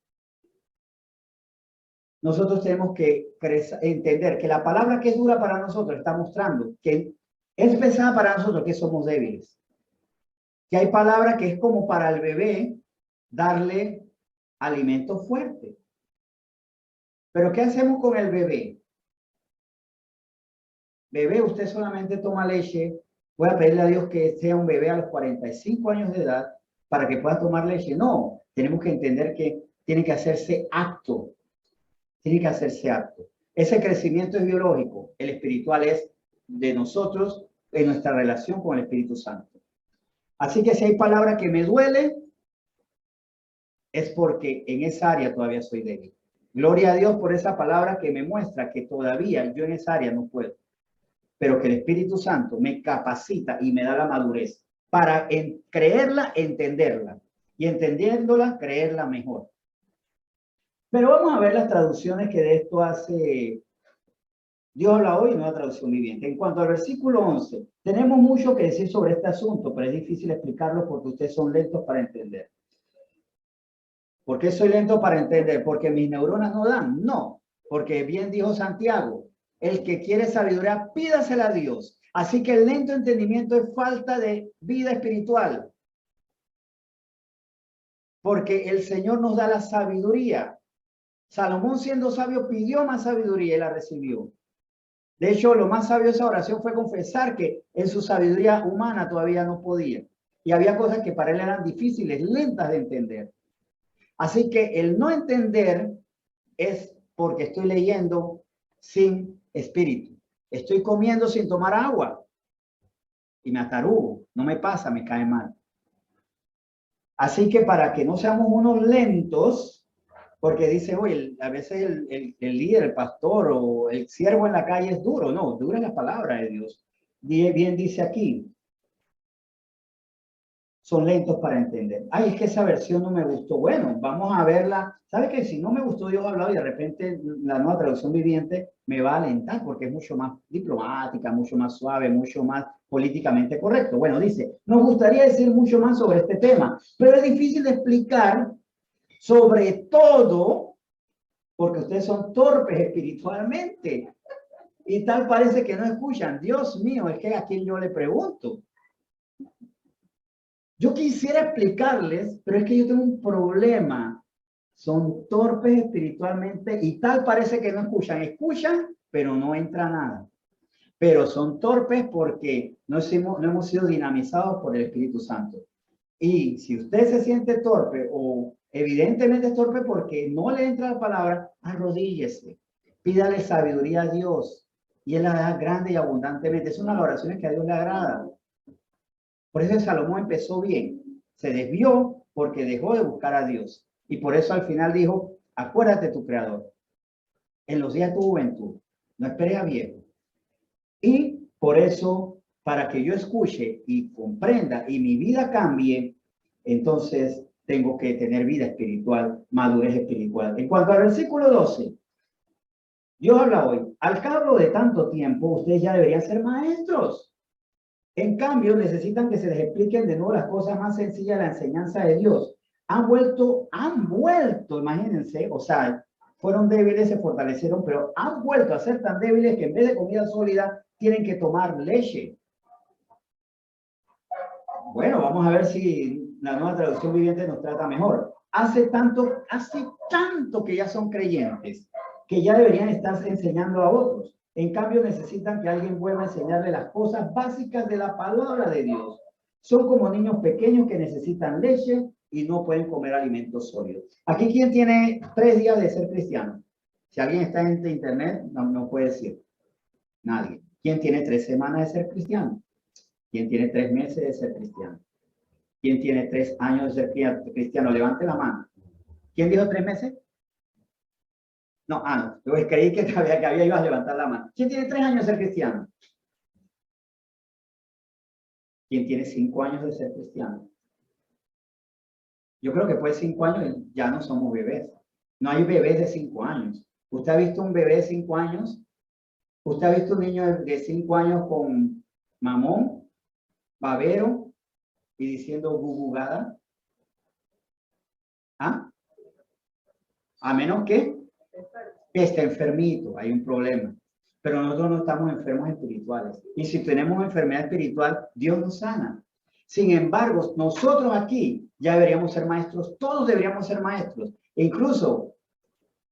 Nosotros tenemos que entender que la palabra que es dura para nosotros está mostrando que es pesada para nosotros, que somos débiles. Que hay palabra que es como para el bebé darle alimento fuerte. Pero ¿qué hacemos con el bebé? Bebé, usted solamente toma leche. Voy a pedirle a Dios que sea un bebé a los 45 años de edad para que pueda tomar leche. No, tenemos que entender que tiene que hacerse apto. Tiene que hacerse apto. Ese crecimiento es biológico. El espiritual es de nosotros en nuestra relación con el Espíritu Santo. Así que si hay palabra que me duele, es porque en esa área todavía soy débil. Gloria a Dios por esa palabra que me muestra que todavía yo en esa área no puedo. Pero que el Espíritu Santo me capacita y me da la madurez para creerla, entenderla. Y entendiéndola, creerla mejor. Pero vamos a ver las traducciones que de esto hace Dios habla hoy, nueva traducción viviente. En cuanto al versículo 11, tenemos mucho que decir sobre este asunto, pero es difícil explicarlo porque ustedes son lentos para entender. ¿Por qué soy lento para entender? ¿Porque mis neuronas no dan? No, porque bien dijo Santiago, el que quiere sabiduría, pídasela a Dios. Así que el lento entendimiento es falta de vida espiritual. Porque el Señor nos da la sabiduría. Salomón, siendo sabio, pidió más sabiduría y la recibió. De hecho, lo más sabio de esa oración fue confesar que en su sabiduría humana todavía no podía. Y había cosas que para él eran difíciles, lentas de entender. Así que el no entender es porque estoy leyendo sin espíritu. Estoy comiendo sin tomar agua. Y me atarugo. No me pasa, me cae mal. Así que para que no seamos unos lentos, porque dice, oye, a veces el líder, el pastor o el siervo en la calle es duro. No, dura es la palabra de Dios. Bien dice aquí. son lentos para entender. Ay, es que esa versión no me gustó. Bueno, vamos a verla. ¿Sabe que si no me gustó Dios hablado y de repente la nueva traducción viviente me va a alentar porque es mucho más diplomática, mucho más suave, mucho más políticamente correcto? Bueno, dice, nos gustaría decir mucho más sobre este tema, pero es difícil de explicar, sobre todo porque ustedes son torpes espiritualmente y tal parece que no escuchan. Dios mío, es que a quien yo le pregunto. Yo quisiera explicarles, pero es que yo tengo un problema. Son torpes espiritualmente y tal parece que no escuchan. Escuchan, pero no entra nada. Pero son torpes porque no hemos sido dinamizados por el Espíritu Santo. Y si usted se siente torpe o evidentemente es torpe porque no le entra la palabra, arrodíllese. Pídale sabiduría a Dios. Y Él la da grande y abundantemente. Es una de las oraciones que a Dios le agrada. Por eso Salomón empezó bien. Se desvió porque dejó de buscar a Dios. Y por eso al final dijo, acuérdate de tu creador. En los días de tu juventud. No esperes a viejo. Y por eso, para que yo escuche y comprenda y mi vida cambie, entonces tengo que tener vida espiritual, madurez espiritual. En cuanto al versículo 12, Dios habla hoy. Al cabo de tanto tiempo, ustedes ya deberían ser maestros. En cambio, necesitan que se les expliquen de nuevo las cosas más sencillas de la enseñanza de Dios. Han vuelto, imagínense, o sea, fueron débiles, se fortalecieron, pero han vuelto a ser tan débiles que en vez de comida sólida, tienen que tomar leche. Bueno, vamos a ver si la nueva traducción viviente nos trata mejor. Hace tanto que ya son creyentes, que ya deberían estar enseñando a otros. En cambio, necesitan que alguien vuelva a enseñarle las cosas básicas de la palabra de Dios. Son como niños pequeños que necesitan leche y no pueden comer alimentos sólidos. Aquí, ¿quién tiene 3 días de ser cristiano? Si alguien está en internet, no puede decir. Nadie. ¿Quién tiene 3 semanas de ser cristiano? ¿Quién tiene 3 meses de ser cristiano? ¿Quién tiene 3 años de ser cristiano? Levante la mano. ¿Quién dijo 3 meses? No, no. Yo creí que había ido a levantar la mano. ¿Quién tiene 3 años de ser cristiano? ¿Quién tiene 5 años de ser cristiano? Yo creo que después de 5 años ya no somos bebés. No hay bebés de 5 años. ¿Usted ha visto un bebé de 5 años? ¿Usted ha visto un niño de 5 años con mamón, babero y diciendo gugugada? ¿Ah? A menos que esté enfermito, hay un problema. Pero nosotros no estamos enfermos espirituales. Y si tenemos enfermedad espiritual, Dios nos sana. Sin embargo, nosotros aquí ya deberíamos ser maestros, todos deberíamos ser maestros. E incluso,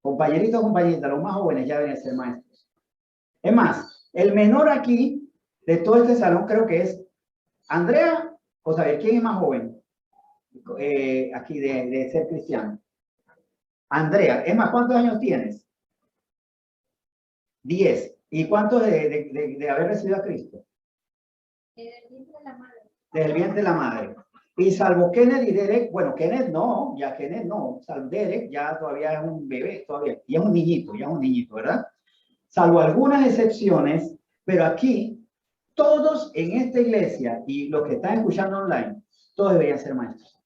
compañeritos, compañeritas, los más jóvenes ya deberían ser maestros. Es más, el menor aquí de todo este salón creo que es Andrea, o saber quién es más joven aquí de ser cristiano. Andrea, es más, ¿cuántos años tienes? 10. ¿Y cuántos de haber recibido a Cristo? Desde el vientre de la madre. Desde el vientre de la madre. Y salvo Kenneth y Derek, bueno, Kenneth no, ya Kenneth no, salvo Derek ya todavía es un bebé, todavía, y es un niñito, ¿verdad? Salvo algunas excepciones, pero aquí, todos en esta iglesia y los que están escuchando online, todos deberían ser maestros.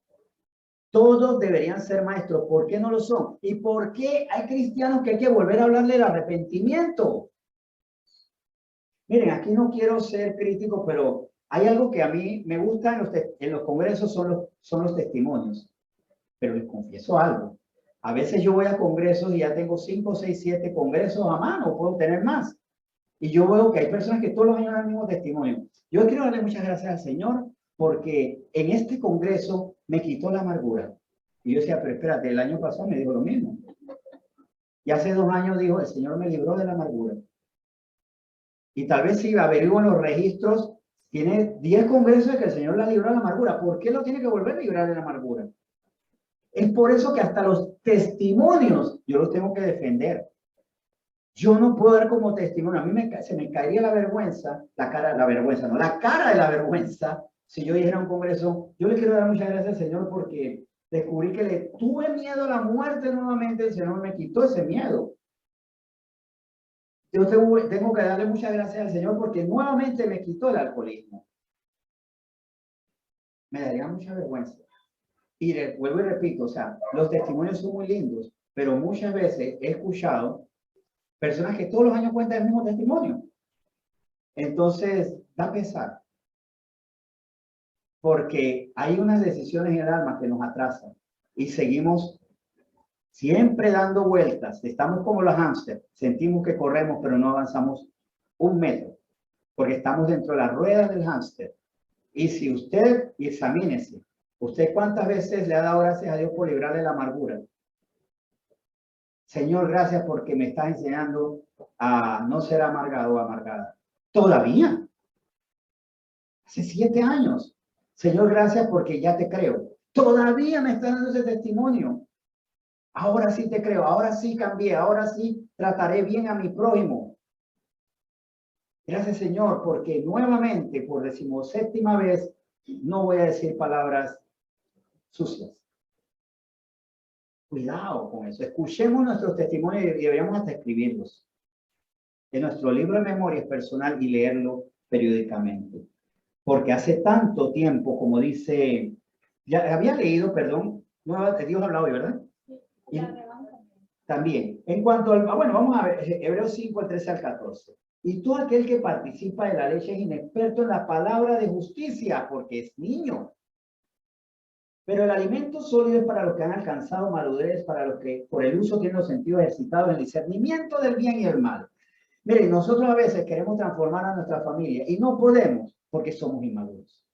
Todos deberían ser maestros. ¿Por qué no lo son? ¿Y por qué hay cristianos que hay que volver a hablarle del arrepentimiento? Miren, aquí no quiero ser crítico, pero hay algo que a mí me gusta en los congresos son los testimonios. Pero les confieso algo. A veces yo voy a congresos y ya tengo 5, 6, 7 congresos a mano, puedo tener más. Y yo veo que hay personas que todos los años dan el mismo testimonio. Yo quiero darle muchas gracias al Señor porque en este congreso me quitó la amargura. Y yo decía, pero espérate, el año pasado me dijo lo mismo. Y hace 2 años dijo, el Señor me libró de la amargura. Y tal vez si averiguo en los registros, tiene 10 congresos de que el Señor la libró de la amargura. ¿Por qué lo tiene que volver a librar de la amargura? Es por eso que hasta los testimonios yo los tengo que defender. Yo no puedo dar como testimonio. A mí se me caería la vergüenza, la cara de la vergüenza, si yo dijera a un congreso, yo le quiero dar muchas gracias al Señor porque descubrí que le tuve miedo a la muerte nuevamente, el Señor me quitó ese miedo. Yo tengo que darle muchas gracias al Señor porque nuevamente me quitó el alcoholismo. Me daría mucha vergüenza. Y vuelvo y repito, o sea, los testimonios son muy lindos, pero muchas veces he escuchado personas que todos los años cuentan el mismo testimonio. Entonces, da pesar. Porque hay unas decisiones en el alma que nos atrasan y seguimos siempre dando vueltas. Estamos como los hámsters, sentimos que corremos, pero no avanzamos un metro, porque estamos dentro de las ruedas del hámster. Y si usted, y examínese, ¿usted cuántas veces le ha dado gracias a Dios por librarle la amargura? Señor, gracias porque me estás enseñando a no ser amargado o amargada. Todavía. Hace 7 años. Señor, gracias porque ya te creo. Todavía me estás dando ese testimonio. Ahora sí te creo. Ahora sí cambié. Ahora sí trataré bien a mi prójimo. Gracias, Señor, porque nuevamente, por 17ª vez, no voy a decir palabras sucias. Cuidado con eso. Escuchemos nuestros testimonios y deberíamos hasta escribirlos en nuestro libro de memorias personal y leerlo periódicamente. Porque hace tanto tiempo, como dice, ya había leído, perdón, Dios habla hoy, ¿verdad? Y también, en cuanto al, bueno, vamos a ver, Hebreos 5, el 13 al 14. Y todo aquel que participa de la leche es inexperto en la palabra de justicia, porque es niño. Pero el alimento sólido es para los que han alcanzado madurez, para los que por el uso tienen los sentidos ejercitados en el discernimiento del bien y el mal. Miren, nosotros a veces queremos transformar a nuestra familia y no podemos porque somos inmaduros.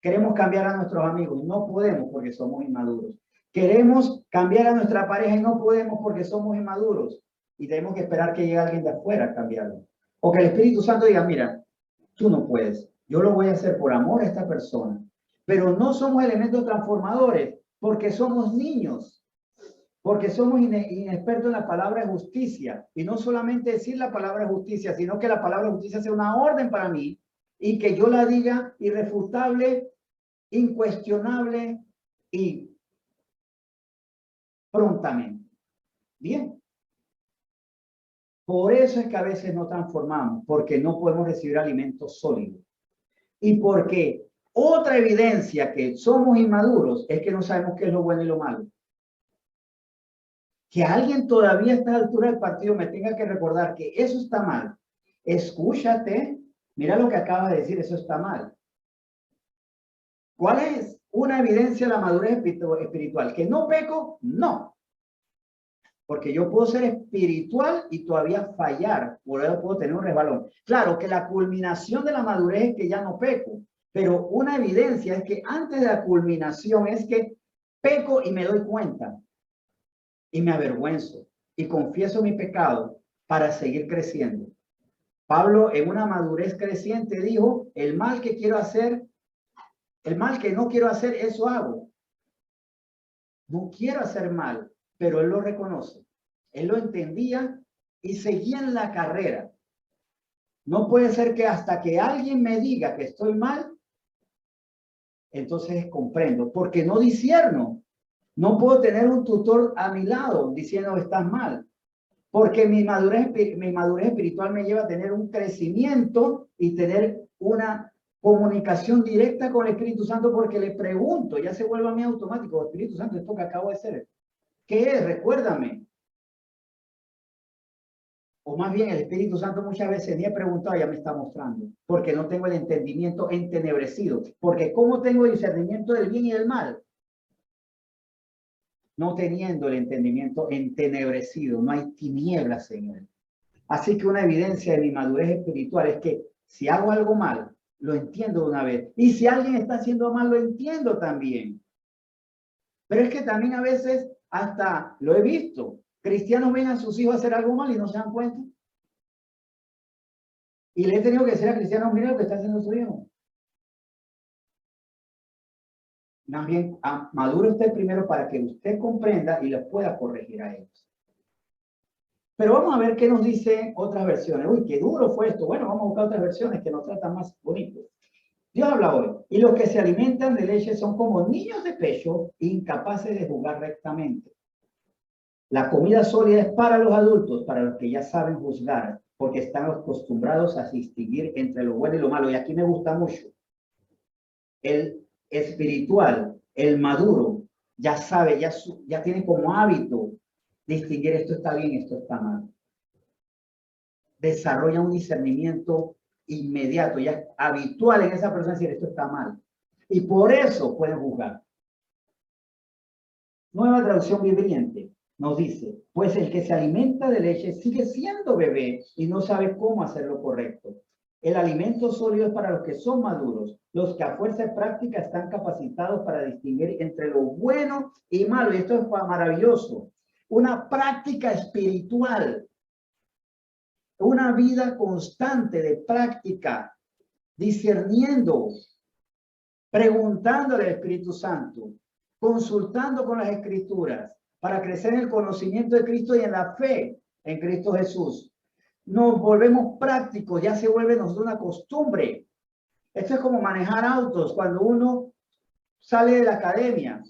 Queremos cambiar a nuestros amigos, no podemos porque somos inmaduros. Queremos cambiar a nuestra pareja y no podemos porque somos inmaduros. Y tenemos que esperar que llegue alguien de afuera a cambiarlo. O que el Espíritu Santo diga, mira, tú no puedes. Yo lo voy a hacer por amor a esta persona. Pero no somos elementos transformadores porque somos niños. Porque somos inexpertos en la palabra justicia. Y no solamente decir la palabra justicia, sino que la palabra justicia sea una orden para mí y que yo la diga irrefutable, incuestionable y prontamente. Bien. Por eso es que a veces no transformamos, porque no podemos recibir alimentos sólidos. Y porque otra evidencia que somos inmaduros es que no sabemos qué es lo bueno y lo malo. Que alguien todavía a esta altura del partido me tenga que recordar que eso está mal. Escúchate, mira lo que acaba de decir, eso está mal. ¿Cuál es una evidencia de la madurez espiritual? ¿Que no peco? No. Porque yo puedo ser espiritual y todavía fallar, por eso puedo tener un resbalón. Claro que la culminación de la madurez es que ya no peco, pero una evidencia es que antes de la culminación es que peco y me doy cuenta y me avergüenzo y confieso mi pecado para seguir creciendo. Pablo en una madurez creciente dijo, el mal que quiero hacer, el mal que no quiero hacer, eso hago. No quiero hacer mal, pero él lo reconoce. Él lo entendía y seguía en la carrera. No puede ser que hasta que alguien me diga que estoy mal, entonces comprendo, porque no discierno. No puedo tener un tutor a mi lado diciendo estás mal, porque mi madurez espiritual me lleva a tener un crecimiento y tener una comunicación directa con el Espíritu Santo, porque le pregunto, ya se vuelve a mí automático, Espíritu Santo, esto que acabo de hacer, ¿qué es? Recuérdame. O más bien el Espíritu Santo muchas veces ni he preguntado, ya me está mostrando, porque no tengo el entendimiento entenebrecido, porque ¿cómo tengo el discernimiento del bien y del mal? No teniendo el entendimiento entenebrecido, no hay tinieblas en él. Así que una evidencia de mi madurez espiritual es que si hago algo mal, lo entiendo de una vez. Y si alguien está haciendo mal, lo entiendo también. Pero es que también a veces, hasta lo he visto, cristianos ven a sus hijos hacer algo mal y no se dan cuenta. Y le he tenido que decir a cristianos, mira lo que está haciendo su hijo. Más bien, madure usted primero para que usted comprenda y les pueda corregir a ellos. Pero vamos a ver qué nos dicen otras versiones. Uy, qué duro fue esto. Bueno, vamos a buscar otras versiones que nos tratan más bonito. Dios habla hoy. Y los que se alimentan de leche son como niños de pecho, incapaces de jugar rectamente. La comida sólida es para los adultos, para los que ya saben juzgar, porque están acostumbrados a distinguir entre lo bueno y lo malo. Y aquí me gusta mucho. El espiritual, el maduro, ya sabe, ya tiene como hábito distinguir esto está bien, esto está mal. Desarrolla un discernimiento inmediato, ya es habitual en esa persona decir esto está mal. Y por eso pueden juzgar. Nueva traducción viviente nos dice, pues el que se alimenta de leche sigue siendo bebé y no sabe cómo hacer lo correcto. El alimento sólido es para los que son maduros, los que a fuerza de práctica están capacitados para distinguir entre lo bueno y malo. Y esto es maravilloso. Una práctica espiritual, una vida constante de práctica, discerniendo, preguntándole al Espíritu Santo, consultando con las Escrituras para crecer en el conocimiento de Cristo y en la fe en Cristo Jesús. Nos volvemos prácticos, ya se vuelve nosotros una costumbre. Esto es como manejar autos. Cuando uno sale de la academia,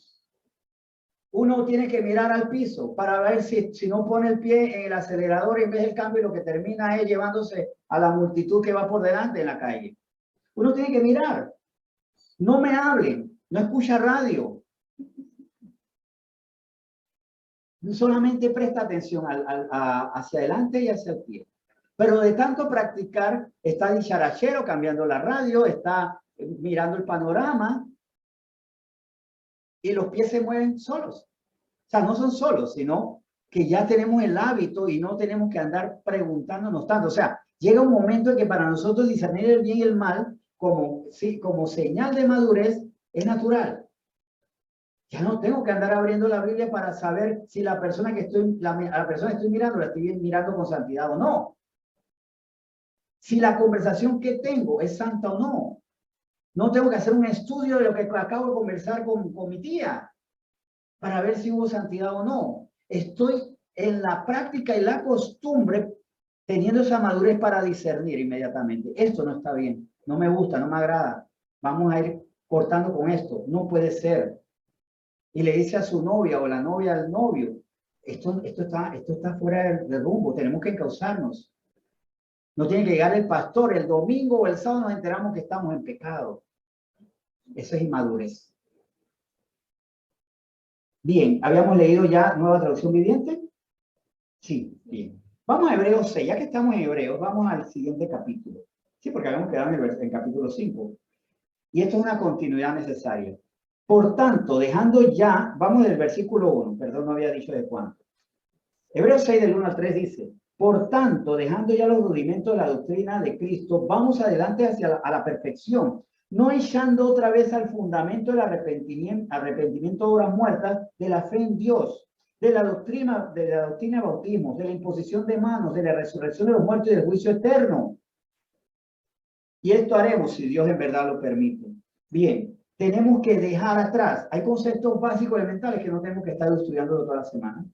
uno tiene que mirar al piso para ver si no pone el pie en el acelerador en vez del cambio, y lo que termina es llevándose a la multitud que va por delante en la calle. Uno tiene que mirar. No me hablen, no escucha radio. Solamente presta atención hacia adelante y hacia el pie. Pero de tanto practicar, está dicharachero cambiando la radio, está mirando el panorama y los pies se mueven solos. O sea, no son solos, sino que ya tenemos el hábito y no tenemos que andar preguntándonos tanto. O sea, llega un momento en que para nosotros discernir el bien y el mal como señal de madurez es natural. Ya no tengo que andar abriendo la Biblia para saber si la persona que estoy mirando, la estoy mirando con santidad o no. Si la conversación que tengo es santa o no. No tengo que hacer un estudio de lo que acabo de conversar con mi tía para ver si hubo santidad o no. Estoy en la práctica y la costumbre teniendo esa madurez para discernir inmediatamente. Esto no está bien, no me gusta, no me agrada. Vamos a ir cortando con esto. No puede ser. Y le dice a su novia o la novia al novio, esto está fuera de rumbo, tenemos que encauzarnos. No tiene que llegar el pastor, el domingo o el sábado nos enteramos que estamos en pecado. Eso es inmadurez. Bien, ¿habíamos leído ya Nueva Traducción Viviente? Sí, bien. Vamos a Hebreos 6, ya que estamos en Hebreos, vamos al siguiente capítulo. Sí, porque habíamos quedado en capítulo 5. Y esto es una continuidad necesaria. Por tanto, dejando ya, vamos del versículo 1, perdón, no había dicho de cuánto. Hebreos 6 del 1 al 3 dice, por tanto, dejando ya los rudimentos de la doctrina de Cristo, vamos adelante hacia la perfección, no echando otra vez al fundamento del arrepentimiento de obras muertas, de la fe en Dios, de la doctrina de bautismos, de la imposición de manos, de la resurrección de los muertos y del juicio eterno. Y esto haremos si Dios en verdad lo permite. Bien, tenemos que dejar atrás. Hay conceptos básicos elementales que no tenemos que estar estudiando toda la semana.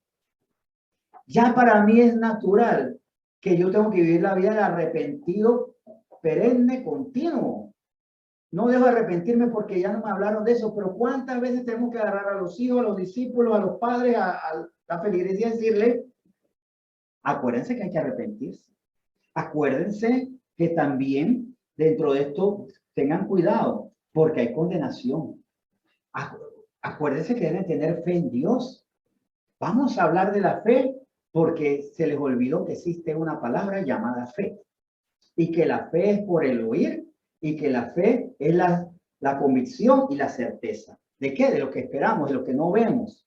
Ya para mí es natural que yo tengo que vivir la vida del arrepentido perenne, continuo. No dejo de arrepentirme porque ya no me hablaron de eso, pero ¿cuántas veces tenemos que agarrar a los hijos, a los discípulos, a los padres, a la feligresía y decirle, acuérdense que hay que arrepentirse? Acuérdense que también dentro de esto tengan cuidado porque hay condenación. Acuérdense que deben tener fe en Dios. Vamos a hablar de la fe porque se les olvidó que existe una palabra llamada fe y que la fe es por el oír y que la fe es la convicción y la certeza. ¿De qué? De lo que esperamos, de lo que no vemos.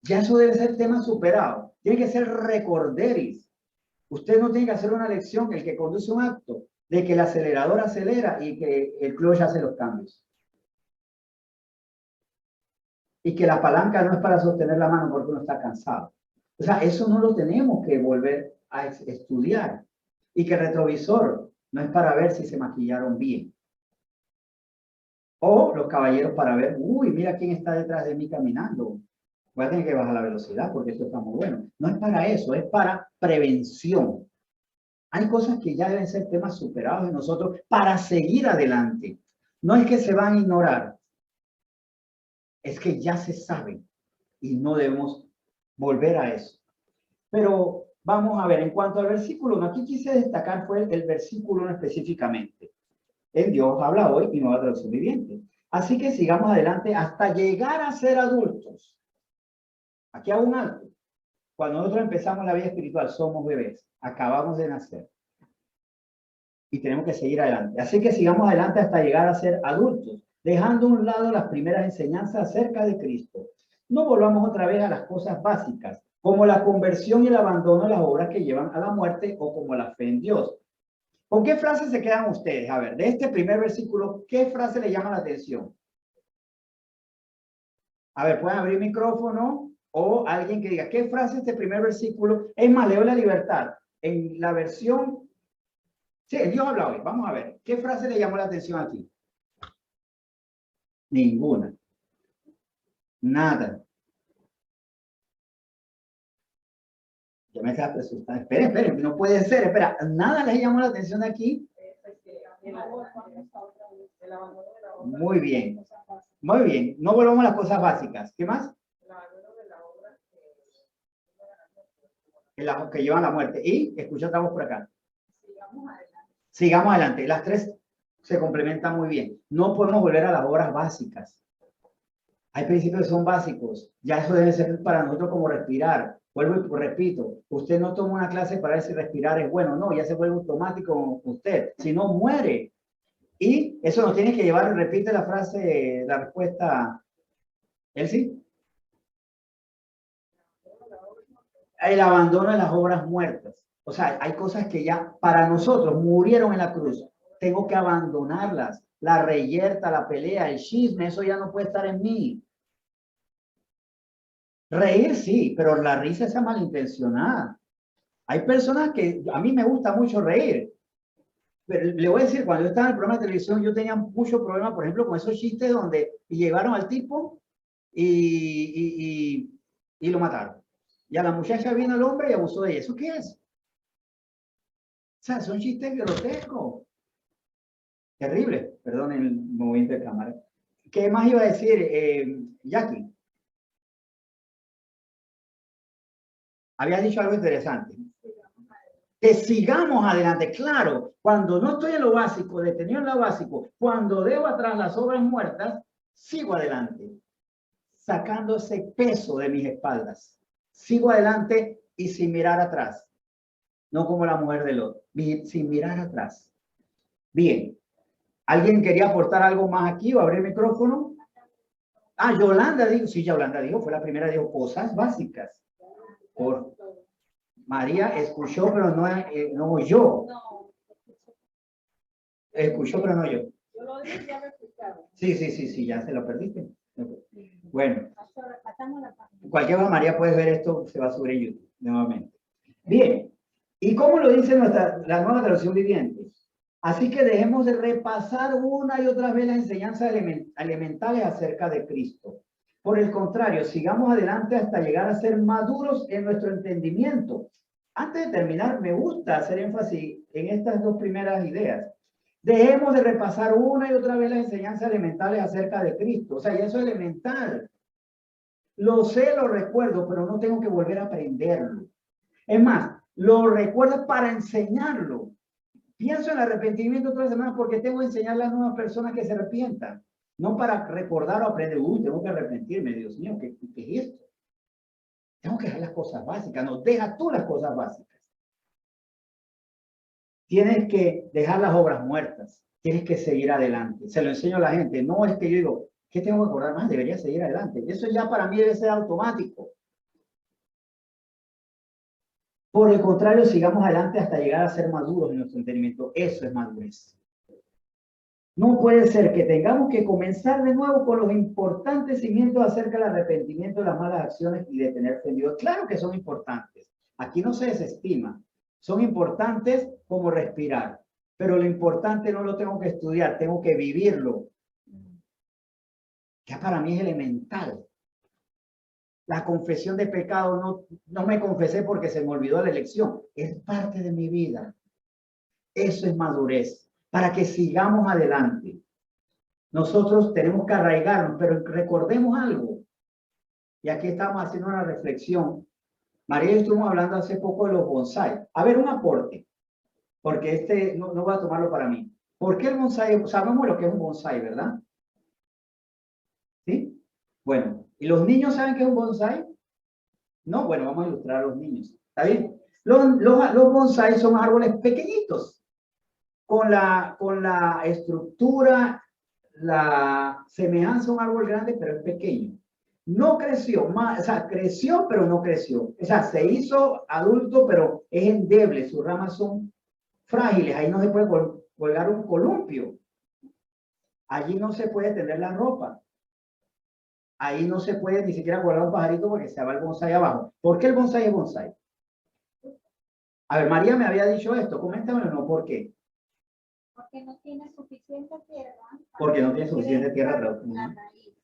Ya eso debe ser tema superado. Tiene que ser recorderis. Usted no tiene que hacer una lección, el que conduce un acto, de que el acelerador acelera y que el clutch hace los cambios. Y que la palanca no es para sostener la mano porque uno está cansado. O sea, eso no lo tenemos que volver a estudiar. Y que el retrovisor no es para ver si se maquillaron bien. O los caballeros para ver, uy, mira quién está detrás de mí caminando. Voy a tener que bajar la velocidad porque esto está muy bueno. No es para eso, es para prevención. Hay cosas que ya deben ser temas superados en nosotros para seguir adelante. No es que se van a ignorar. Es que ya se sabe y no debemos volver a eso. Pero vamos a ver, en cuanto al versículo 1, aquí quise destacar fue el versículo 1 específicamente. en Dios habla hoy y Nueva Traducción Viviente. Así que sigamos adelante hasta llegar a ser adultos. Aquí hago un alto. Cuando nosotros empezamos la vida espiritual, somos bebés. Acabamos de nacer. Y tenemos que seguir adelante. Así que sigamos adelante hasta llegar a ser adultos, dejando a un lado las primeras enseñanzas acerca de Cristo. No volvamos otra vez a las cosas básicas, como la conversión y el abandono de las obras que llevan a la muerte o como la fe en Dios. ¿Con qué frase se quedan ustedes? A ver, de este primer versículo, ¿qué frase le llama la atención? A ver, pueden abrir micrófono o alguien que diga, ¿qué frase este primer versículo? Es más, leo la libertad. En la versión... Sí, Dios habla hoy. Vamos a ver. ¿Qué frase le llamó la atención aquí? Ninguna. Nada. Ya me estaba asustando. Esperen, no puede ser. Espera, nada les llamó la atención aquí. Muy bien. Muy bien. No volvamos a las cosas básicas. ¿Qué más? Que llevan a la muerte. Y escucha, estamos por acá. Sigamos adelante. Las tres se complementan muy bien. No podemos volver a las obras básicas. Hay principios que son básicos. Ya eso debe ser para nosotros como respirar. Vuelvo y repito. Usted no toma una clase para ver si respirar es bueno. No, ya se vuelve automático usted. Si no, muere. Y eso nos tiene que llevar, repite la frase, la respuesta. ¿Él sí? El abandono de las obras muertas. O sea, hay cosas que ya para nosotros murieron en la cruz. Tengo que abandonarlas. La reyerta, la pelea, el chisme, eso ya no puede estar en mí. Reír sí, pero la risa es malintencionada. Hay personas que a mí me gusta mucho reír. Pero le voy a decir, cuando yo estaba en el programa de televisión, yo tenía mucho problema, por ejemplo, con esos chistes donde llegaron al tipo y lo mataron. Y a la muchacha vino el hombre y abusó de ella. ¿Eso qué es? O sea, son chistes grotescos. Terrible. Perdón el movimiento de cámara. ¿Qué más iba a decir, Jackie? Habías dicho algo interesante. Que sigamos adelante. Claro, cuando no estoy en lo básico, detenido en lo básico, cuando dejo atrás las obras muertas, sigo adelante, sacando ese peso de mis espaldas. Sigo adelante y sin mirar atrás. No como la mujer de Lot, sin mirar atrás. Bien. ¿Alguien quería aportar algo más aquí o abrir el micrófono? Ah, Yolanda dijo, sí, Yolanda dijo, fue la primera, dijo cosas básicas. Por María escuchó, pero no oyó. Escuchó, pero no oyó. Yo lo dije, ya lo escucharon. Sí, ya se lo perdiste. Bueno, cualquier María puede ver esto, se va a subir en YouTube nuevamente. Bien, ¿y cómo lo dice la Nueva Traducción Viviente? Así que dejemos de repasar una y otra vez las enseñanzas elementales acerca de Cristo. Por el contrario, sigamos adelante hasta llegar a ser maduros en nuestro entendimiento. Antes de terminar, me gusta hacer énfasis en estas dos primeras ideas. Dejemos de repasar una y otra vez las enseñanzas elementales acerca de Cristo. O sea, ya eso es elemental. Lo sé, lo recuerdo, pero no tengo que volver a aprenderlo. Es más, lo recuerdo para enseñarlo. Pienso en el arrepentimiento todas las semanas porque tengo que enseñarle a nuevas personas que se arrepientan. No para recordar o aprender, tengo que arrepentirme, Dios mío, ¿qué es esto? Tengo que dejar las cosas básicas, no, deja tú las cosas básicas. Tienes que dejar las obras muertas, tienes que seguir adelante. Se lo enseño a la gente, no es que yo digo, ¿qué tengo que acordar más? Debería seguir adelante. Eso ya para mí debe ser automático. Por el contrario, sigamos adelante hasta llegar a ser maduros en nuestro entendimiento. Eso es madurez. No puede ser que tengamos que comenzar de nuevo con los importantes cimientos acerca del arrepentimiento de las malas acciones y de tener fe en Dios. Claro que son importantes. Aquí no se desestima. Son importantes como respirar. Pero lo importante no lo tengo que estudiar, tengo que vivirlo. Ya para mí es elemental. La confesión de pecado, no me confesé porque se me olvidó la elección. Es parte de mi vida. Eso es madurez. Para que sigamos adelante. Nosotros tenemos que arraigarnos, pero recordemos algo. Y aquí estamos haciendo una reflexión. María y yo estuvimos hablando hace poco de los bonsai. A ver, un aporte. Porque no voy a tomarlo para mí. ¿Por qué el bonsái? Sabemos lo que es un bonsái, ¿verdad? ¿Sí? Bueno, ¿y los niños saben qué es un bonsái? No, bueno, vamos a ilustrar a los niños. ¿Está bien? Los bonsái son árboles pequeñitos, con la estructura, la semejanza a un árbol grande, pero es pequeño. No creció más, o sea, creció, pero no creció. O sea, se hizo adulto, pero es endeble, sus ramas son frágiles, ahí no se puede colgar un columpio. Allí no se puede tender la ropa. Ahí no se puede ni siquiera guardar un pajarito porque se va el bonsái abajo. ¿Por qué el bonsái es bonsái? A ver, María me había dicho esto, coméntamelo, ¿no? ¿Por qué? Porque no tiene suficiente tierra. Porque no tiene suficiente tierra. La raíz.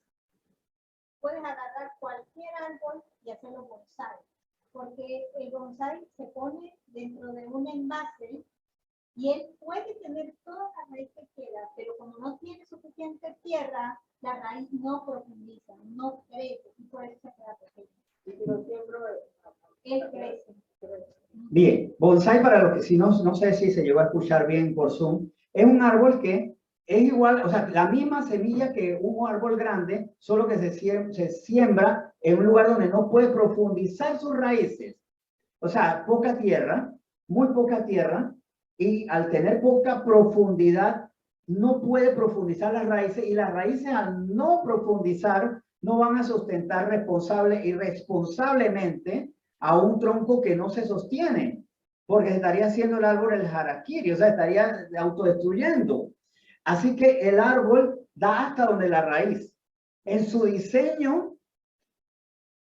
Puedes agarrar cualquier árbol y hacerlo bonsái, porque el bonsái se pone dentro de un envase y él puede tener toda la raíz que quiera, pero como no tiene suficiente tierra, la raíz no profundiza, no crece y por eso se queda pequeño. Él crece. Bien, bonsái, para lo que si no sé si se llegó a escuchar bien por Zoom, es un árbol que es igual, o sea, la misma semilla que un árbol grande, solo que se siembra en un lugar donde no puede profundizar sus raíces. O sea, poca tierra, muy poca tierra, y al tener poca profundidad, no puede profundizar las raíces, y las raíces al no profundizar, no van a sustentar responsable y responsablemente a un tronco que no se sostiene, porque se estaría haciendo el árbol el harakiri, o sea, estaría autodestruyendo. Así que el árbol da hasta donde la raíz. En su diseño,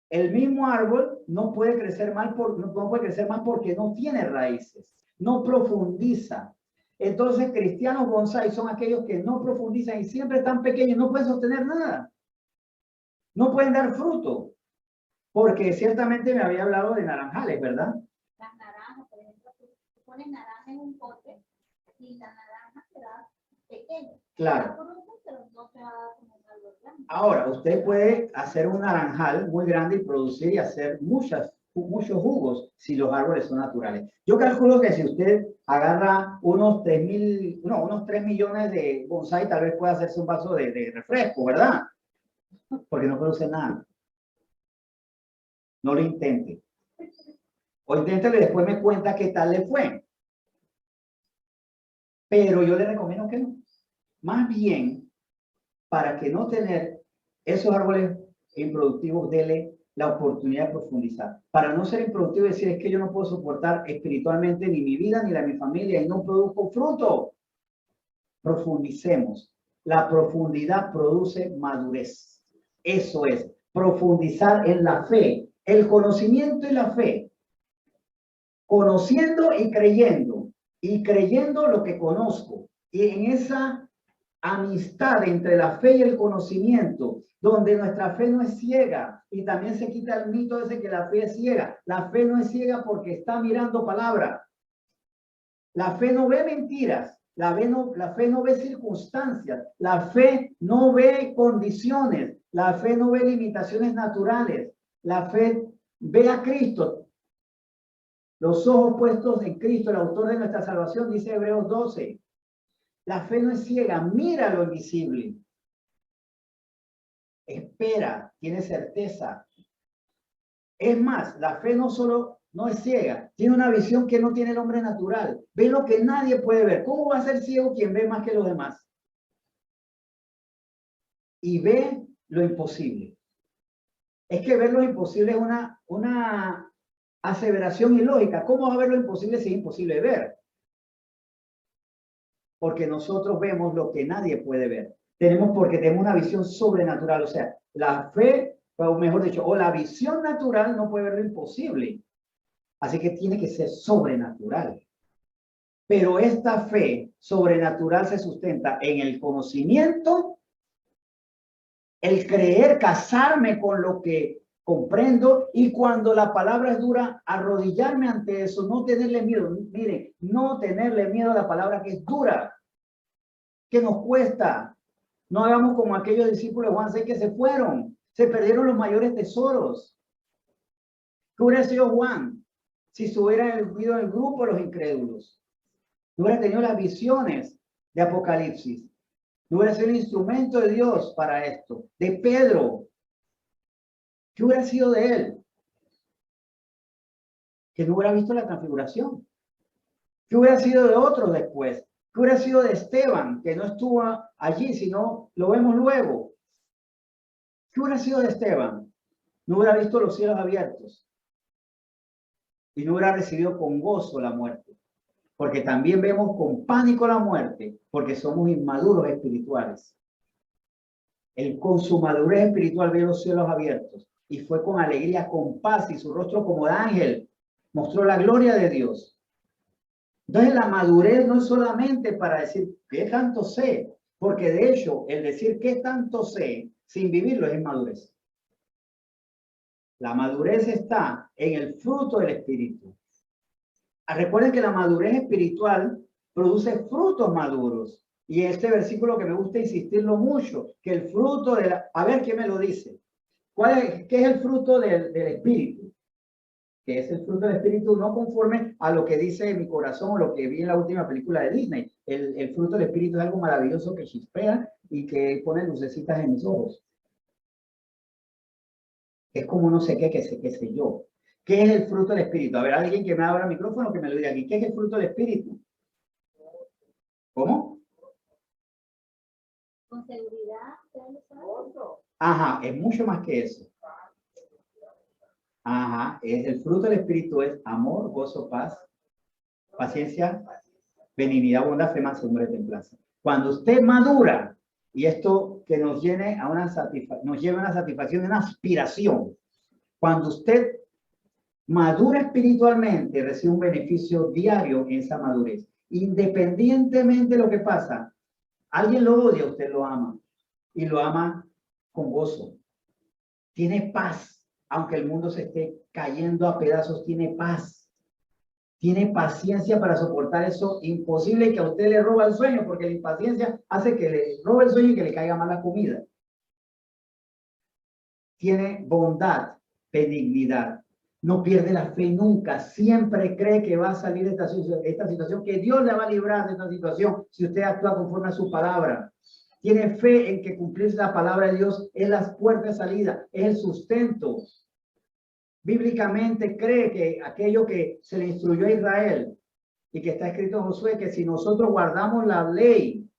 el mismo árbol no puede crecer más, no puede crecer más porque no tiene raíces, no profundiza. Entonces, cristianos bonsái son aquellos que no profundizan y siempre están pequeños, no pueden sostener nada. No pueden dar fruto. Porque ciertamente me había hablado de naranjales, ¿verdad? Las naranjas, por ejemplo, tú pones naranja en un pote y la naranja será pequeña. Claro. Pero no se va a dar como un árbol grande. Ahora, usted puede hacer un naranjal muy grande y producir y hacer muchos jugos si los árboles son naturales. Yo calculo que si usted agarra unos 3 millones de bonsái, tal vez pueda hacerse un vaso de refresco, ¿verdad? Porque no produce nada. No lo intente. O inténtelo y después me cuenta qué tal le fue. Pero yo le recomiendo que no. Más bien, para que no tener esos árboles improductivos, dele la oportunidad de profundizar. Para no ser improductivo, decir es que yo no puedo soportar espiritualmente ni mi vida ni la de mi familia y no produzco fruto. Profundicemos. La profundidad produce madurez. Eso es, profundizar en la fe, el conocimiento y la fe. Conociendo y creyendo lo que conozco. Y en esa amistad entre la fe y el conocimiento, donde nuestra fe no es ciega, y también se quita el mito ese que la fe es ciega. La fe no es ciega porque está mirando palabra. La fe no ve mentiras, la fe no ve circunstancias, la fe no ve condiciones, la fe no ve limitaciones naturales, la fe ve a Cristo. Los ojos puestos en Cristo, el autor de nuestra salvación, dice Hebreos 12. La fe no es ciega, mira lo invisible. Espera, tiene certeza. Es más, la fe no solo no es ciega, tiene una visión que no tiene el hombre natural. Ve lo que nadie puede ver. ¿Cómo va a ser ciego quien ve más que los demás? Y ve lo imposible. Es que ver lo imposible es una aseveración ilógica. ¿Cómo va a ver lo imposible si es imposible ver? Porque nosotros vemos lo que nadie puede ver. Porque tenemos una visión sobrenatural. O sea, la fe, o mejor dicho, o la visión natural no puede ver lo imposible. Así que tiene que ser sobrenatural. Pero esta fe sobrenatural se sustenta en el conocimiento, el creer, casarme con lo que comprendo, y cuando la palabra es dura, arrodillarme ante eso, no tenerle miedo. Miren, no tenerle miedo a la palabra que es dura, que nos cuesta. No hagamos como aquellos discípulos de Juan 6 que se fueron, se perdieron los mayores tesoros. ¿Qué hubiera sido Juan si se hubiera ido en el grupo de los incrédulos? No hubiera tenido las visiones de Apocalipsis. Tú eres el instrumento de Dios para esto. De Pedro. ¿Qué hubiera sido de él? Que no hubiera visto la transfiguración. ¿Qué hubiera sido de otros después? ¿Qué hubiera sido de Esteban, que no estuvo allí, sino lo vemos luego? ¿Qué hubiera sido de Esteban? No hubiera visto los cielos abiertos y no hubiera recibido con gozo la muerte. Porque también vemos con pánico la muerte, porque somos inmaduros espirituales. Él con su madurez espiritual vio los cielos abiertos y fue con alegría, con paz, y su rostro como de ángel mostró la gloria de Dios. Entonces la madurez no es solamente para decir qué tanto sé, porque de hecho el decir qué tanto sé sin vivirlo es inmadurez. La madurez está en el fruto del espíritu. Recuerden que la madurez espiritual produce frutos maduros. Y este versículo que me gusta insistirlo mucho, que el fruto de la... A ver, ¿quién me lo dice? ¿Qué es el fruto del espíritu? Que es el fruto del espíritu no conforme a lo que dice mi corazón o lo que vi en la última película de Disney. El fruto del espíritu es algo maravilloso que chispea y que pone lucecitas en mis ojos. Es como no sé qué sé yo. ¿Qué es el fruto del espíritu? A ver, alguien que me abra el micrófono que me lo diga aquí. ¿Qué es el fruto del espíritu? ¿Cómo? Con seguridad. Ajá, es mucho más que eso. Ajá, el fruto del espíritu es amor, gozo, paz, paciencia, benignidad, bondad, fe, mansedumbre, templanza. Cuando usted madura, y esto que nos llene a nos lleva a una satisfacción, una aspiración. Cuando usted madura espiritualmente, recibe un beneficio diario en esa madurez. Independientemente de lo que pasa, alguien lo odia, usted lo ama. Y lo ama con gozo. Tiene paz. Aunque el mundo se esté cayendo a pedazos, tiene paz. Tiene paciencia para soportar eso imposible que a usted le roba el sueño, porque la impaciencia hace que le robe el sueño y que le caiga mal la comida. Tiene bondad, benignidad. No pierde la fe nunca. Siempre cree que va a salir de esta situación, que Dios le va a librar de esta situación si usted actúa conforme a su palabra. Tiene fe en que cumplir la palabra de Dios es la puerta de salida, es el sustento. Bíblicamente cree que aquello que se le instruyó a Israel y que está escrito en Josué, que si nosotros guardamos la ley,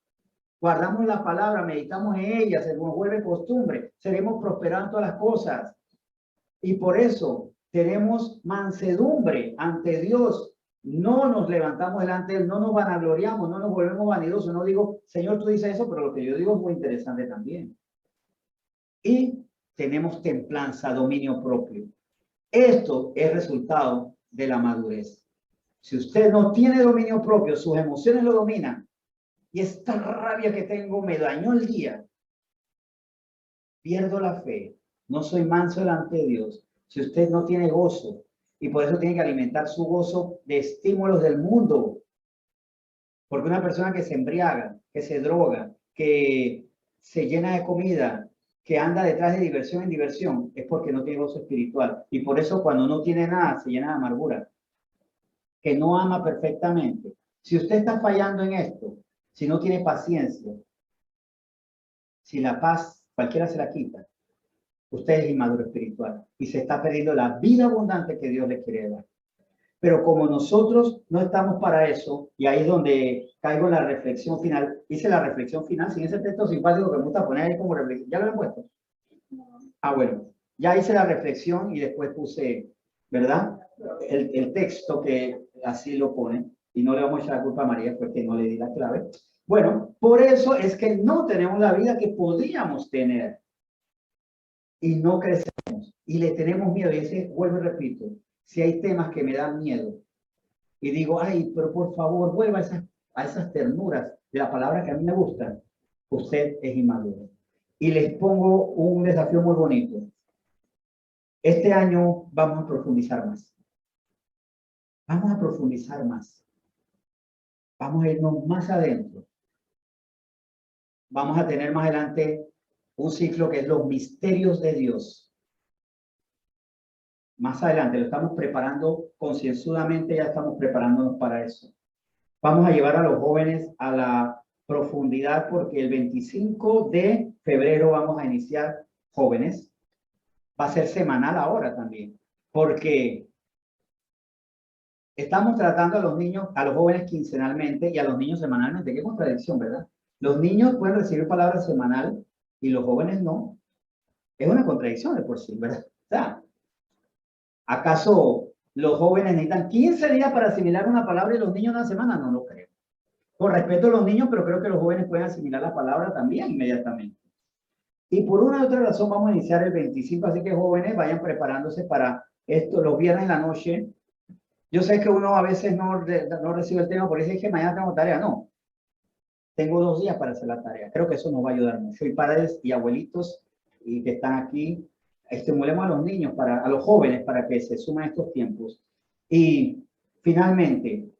guardamos la palabra, meditamos en ella, se nos vuelve costumbre, seremos prosperados en todas las cosas. Y por eso tenemos mansedumbre ante Dios. No nos levantamos delante de Él, no nos vanagloriamos, no nos volvemos vanidosos. No digo, Señor, tú dices eso, pero lo que yo digo es muy interesante también. Y tenemos templanza, dominio propio. Esto es resultado de la madurez. Si usted no tiene dominio propio, sus emociones lo dominan, y esta rabia que tengo me dañó el día, pierdo la fe, no soy manso delante de Dios. Si usted no tiene gozo, y por eso tiene que alimentar su gozo de estímulos del mundo, porque una persona que se embriaga, que se droga, que se llena de comida, que anda detrás de diversión en diversión, es porque no tiene gozo espiritual. Y por eso cuando no tiene nada, se llena de amargura, que no ama perfectamente. Si usted está fallando en esto, si no tiene paciencia, si la paz cualquiera se la quita, usted es inmaduro espiritual y se está perdiendo la vida abundante que Dios le quiere dar. Pero como nosotros no estamos para eso, y ahí es donde caigo en la reflexión final, hice la reflexión final sin ese texto simpático que me gusta poner ahí como reflexión. ¿Ya lo han puesto? Ah, bueno, ya hice la reflexión y después puse, ¿verdad? El texto que así lo pone, y no le vamos a echar la culpa a María porque no le di la clave. Bueno, por eso es que no tenemos la vida que podríamos tener y no crecemos y le tenemos miedo. Y ese, vuelvo y repito, si hay temas que me dan miedo y digo, ay, pero por favor, vuelva a esas ternuras de la palabra que a mí me gustan, usted es inmaduro. Y les pongo un desafío muy bonito. Este año vamos a profundizar más. Vamos a profundizar más. Vamos a irnos más adentro. Vamos a tener más adelante un ciclo que es los misterios de Dios. Más adelante lo estamos preparando concienzudamente, ya estamos preparándonos para eso. Vamos a llevar a los jóvenes a la profundidad porque el 25 de febrero vamos a iniciar jóvenes. Va a ser semanal ahora también, porque estamos tratando a los niños, a los jóvenes quincenalmente y a los niños semanalmente. Qué contradicción, ¿verdad? Los niños pueden recibir palabra semanal y los jóvenes no. Es una contradicción de por sí, ¿verdad? O sea, ¿acaso los jóvenes necesitan 15 días para asimilar una palabra y los niños una semana? No lo creo. Con respeto a los niños, pero creo que los jóvenes pueden asimilar la palabra también inmediatamente. Y por una u otra razón vamos a iniciar el 25, así que jóvenes vayan preparándose para esto los viernes en la noche. Yo sé que uno a veces no recibe el tema, por eso es que mañana tengo tarea. No, tengo 2 días para hacer la tarea. Creo que eso nos va a ayudar mucho. Y padres y abuelitos y que están aquí, estimulemos a los niños, a los jóvenes, para que se sumen a estos tiempos. Y finalmente,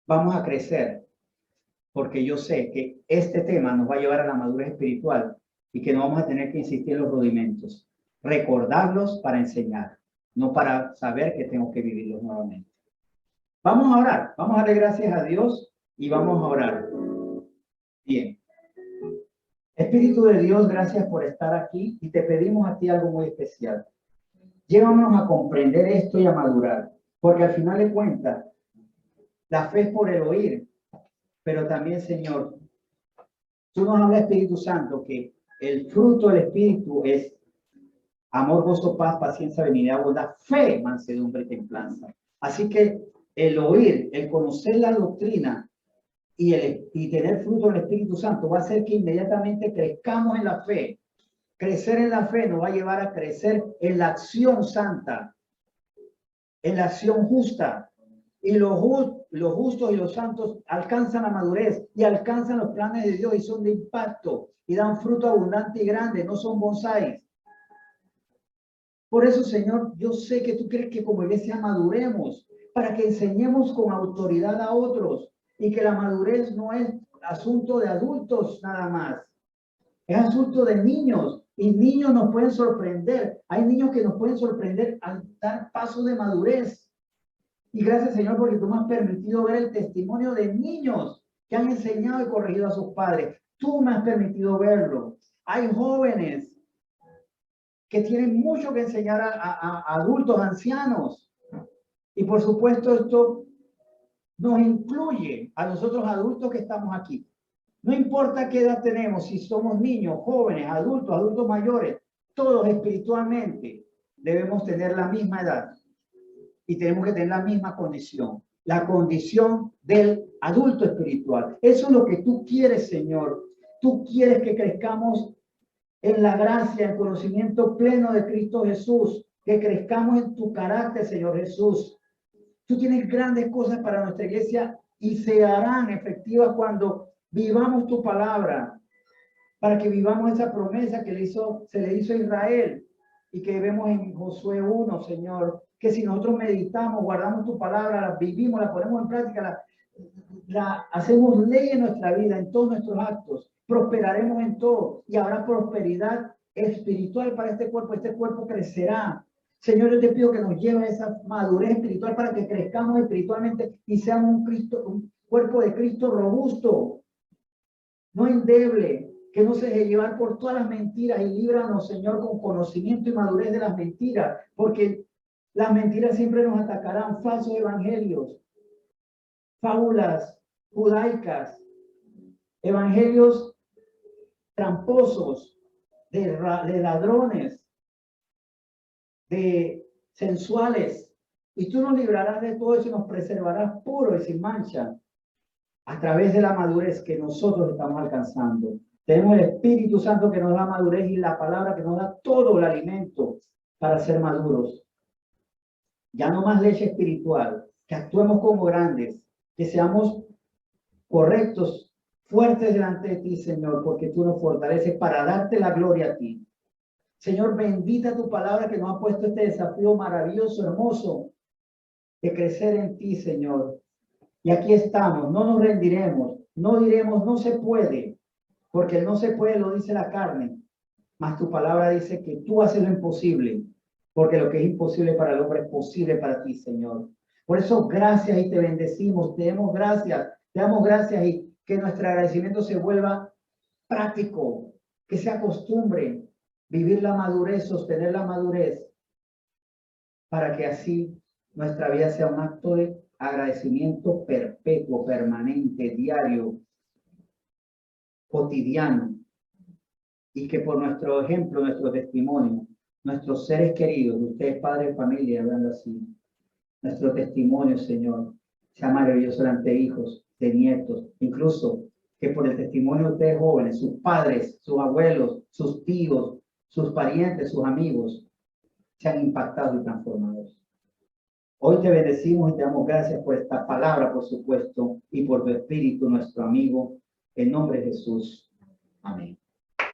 vamos a crecer, porque yo sé que este tema nos va a llevar a la madurez espiritual y que no vamos a tener que insistir en los rudimentos. Recordarlos para enseñar, no para saber que tengo que vivirlos nuevamente. Vamos a orar, vamos a darle gracias a Dios y vamos a orar. Bien. Espíritu de Dios, gracias por estar aquí y te pedimos a ti algo muy especial. Llévanos a comprender esto y a madurar, porque al final de cuentas, la fe es por el oír, pero también, Señor, tú nos hablas, Espíritu Santo, que el fruto del Espíritu es amor, gozo, paz, paciencia, benignidad, bondad, fe, mansedumbre y templanza. Así que el oír, el conocer la doctrina y tener fruto del Espíritu Santo va a hacer que inmediatamente crezcamos en la fe. Crecer en la fe nos va a llevar a crecer en la acción santa, en la acción justa. Y los justos y los santos alcanzan la madurez y alcanzan los planes de Dios y son de impacto y dan fruto abundante y grande, no son bonsáis. Por eso, Señor, yo sé que tú quieres que como iglesia maduremos para que enseñemos con autoridad a otros y que la madurez no es asunto de adultos nada más, es asunto de niños y niños nos pueden sorprender. Hay niños que nos pueden sorprender al dar pasos de madurez. Y gracias, Señor, porque tú me has permitido ver el testimonio de niños que han enseñado y corregido a sus padres. Tú me has permitido verlo. Hay jóvenes que tienen mucho que enseñar a adultos, ancianos. Y por supuesto, esto nos incluye a nosotros adultos que estamos aquí. No importa qué edad tenemos, si somos niños, jóvenes, adultos mayores, todos espiritualmente debemos tener la misma edad. Y tenemos que tener la misma condición, la condición del adulto espiritual. Eso es lo que tú quieres, Señor. Tú quieres que crezcamos en la gracia, en conocimiento pleno de Cristo Jesús, que crezcamos en tu carácter, Señor Jesús. Tú tienes grandes cosas para nuestra iglesia y se harán efectivas cuando vivamos tu palabra, para que vivamos esa promesa que se le hizo a Israel y que vemos en Josué 1, Señor, que si nosotros meditamos, guardamos tu palabra, la vivimos, la ponemos en práctica, la hacemos ley en nuestra vida, en todos nuestros actos, prosperaremos en todo y habrá prosperidad espiritual para este cuerpo crecerá. Señor, yo te pido que nos lleve a esa madurez espiritual para que crezcamos espiritualmente y seamos un cuerpo de Cristo robusto, no endeble, que no se deje llevar por todas las mentiras y líbranos, Señor, con conocimiento y madurez de las mentiras, porque las mentiras siempre nos atacarán, falsos evangelios, fábulas judaicas, evangelios tramposos, de ladrones, de sensuales, y tú nos librarás de todo eso y nos preservarás puros y sin mancha a través de la madurez que nosotros estamos alcanzando. Tenemos el Espíritu Santo que nos da madurez y la palabra que nos da todo el alimento para ser maduros. Ya no más leche espiritual, que actuemos como grandes, que seamos correctos, fuertes delante de ti, Señor, porque tú nos fortaleces para darte la gloria a ti. Señor, bendita tu palabra que nos ha puesto este desafío maravilloso, hermoso, de crecer en ti, Señor. Y aquí estamos, no nos rendiremos, no diremos no se puede, porque el no se puede lo dice la carne, mas tu palabra dice que tú haces lo imposible, porque lo que es imposible para el hombre es posible para ti, Señor. Por eso, gracias y te bendecimos, te damos gracias que nuestro agradecimiento se vuelva práctico, que sea costumbre, vivir la madurez, sostener la madurez, para que así nuestra vida sea un acto de agradecimiento perpetuo, permanente, diario, cotidiano, y que por nuestro ejemplo, nuestro testimonio, nuestros seres queridos, ustedes padres de familia, hablando así, nuestro testimonio, Señor, sea maravilloso delante de hijos, de nietos, incluso que por el testimonio de ustedes jóvenes, sus padres, sus abuelos, sus tíos, sus parientes, sus amigos, sean impactados y transformados. Hoy te bendecimos y te damos gracias por esta palabra, por supuesto, y por tu espíritu, nuestro amigo, en nombre de Jesús. Amén.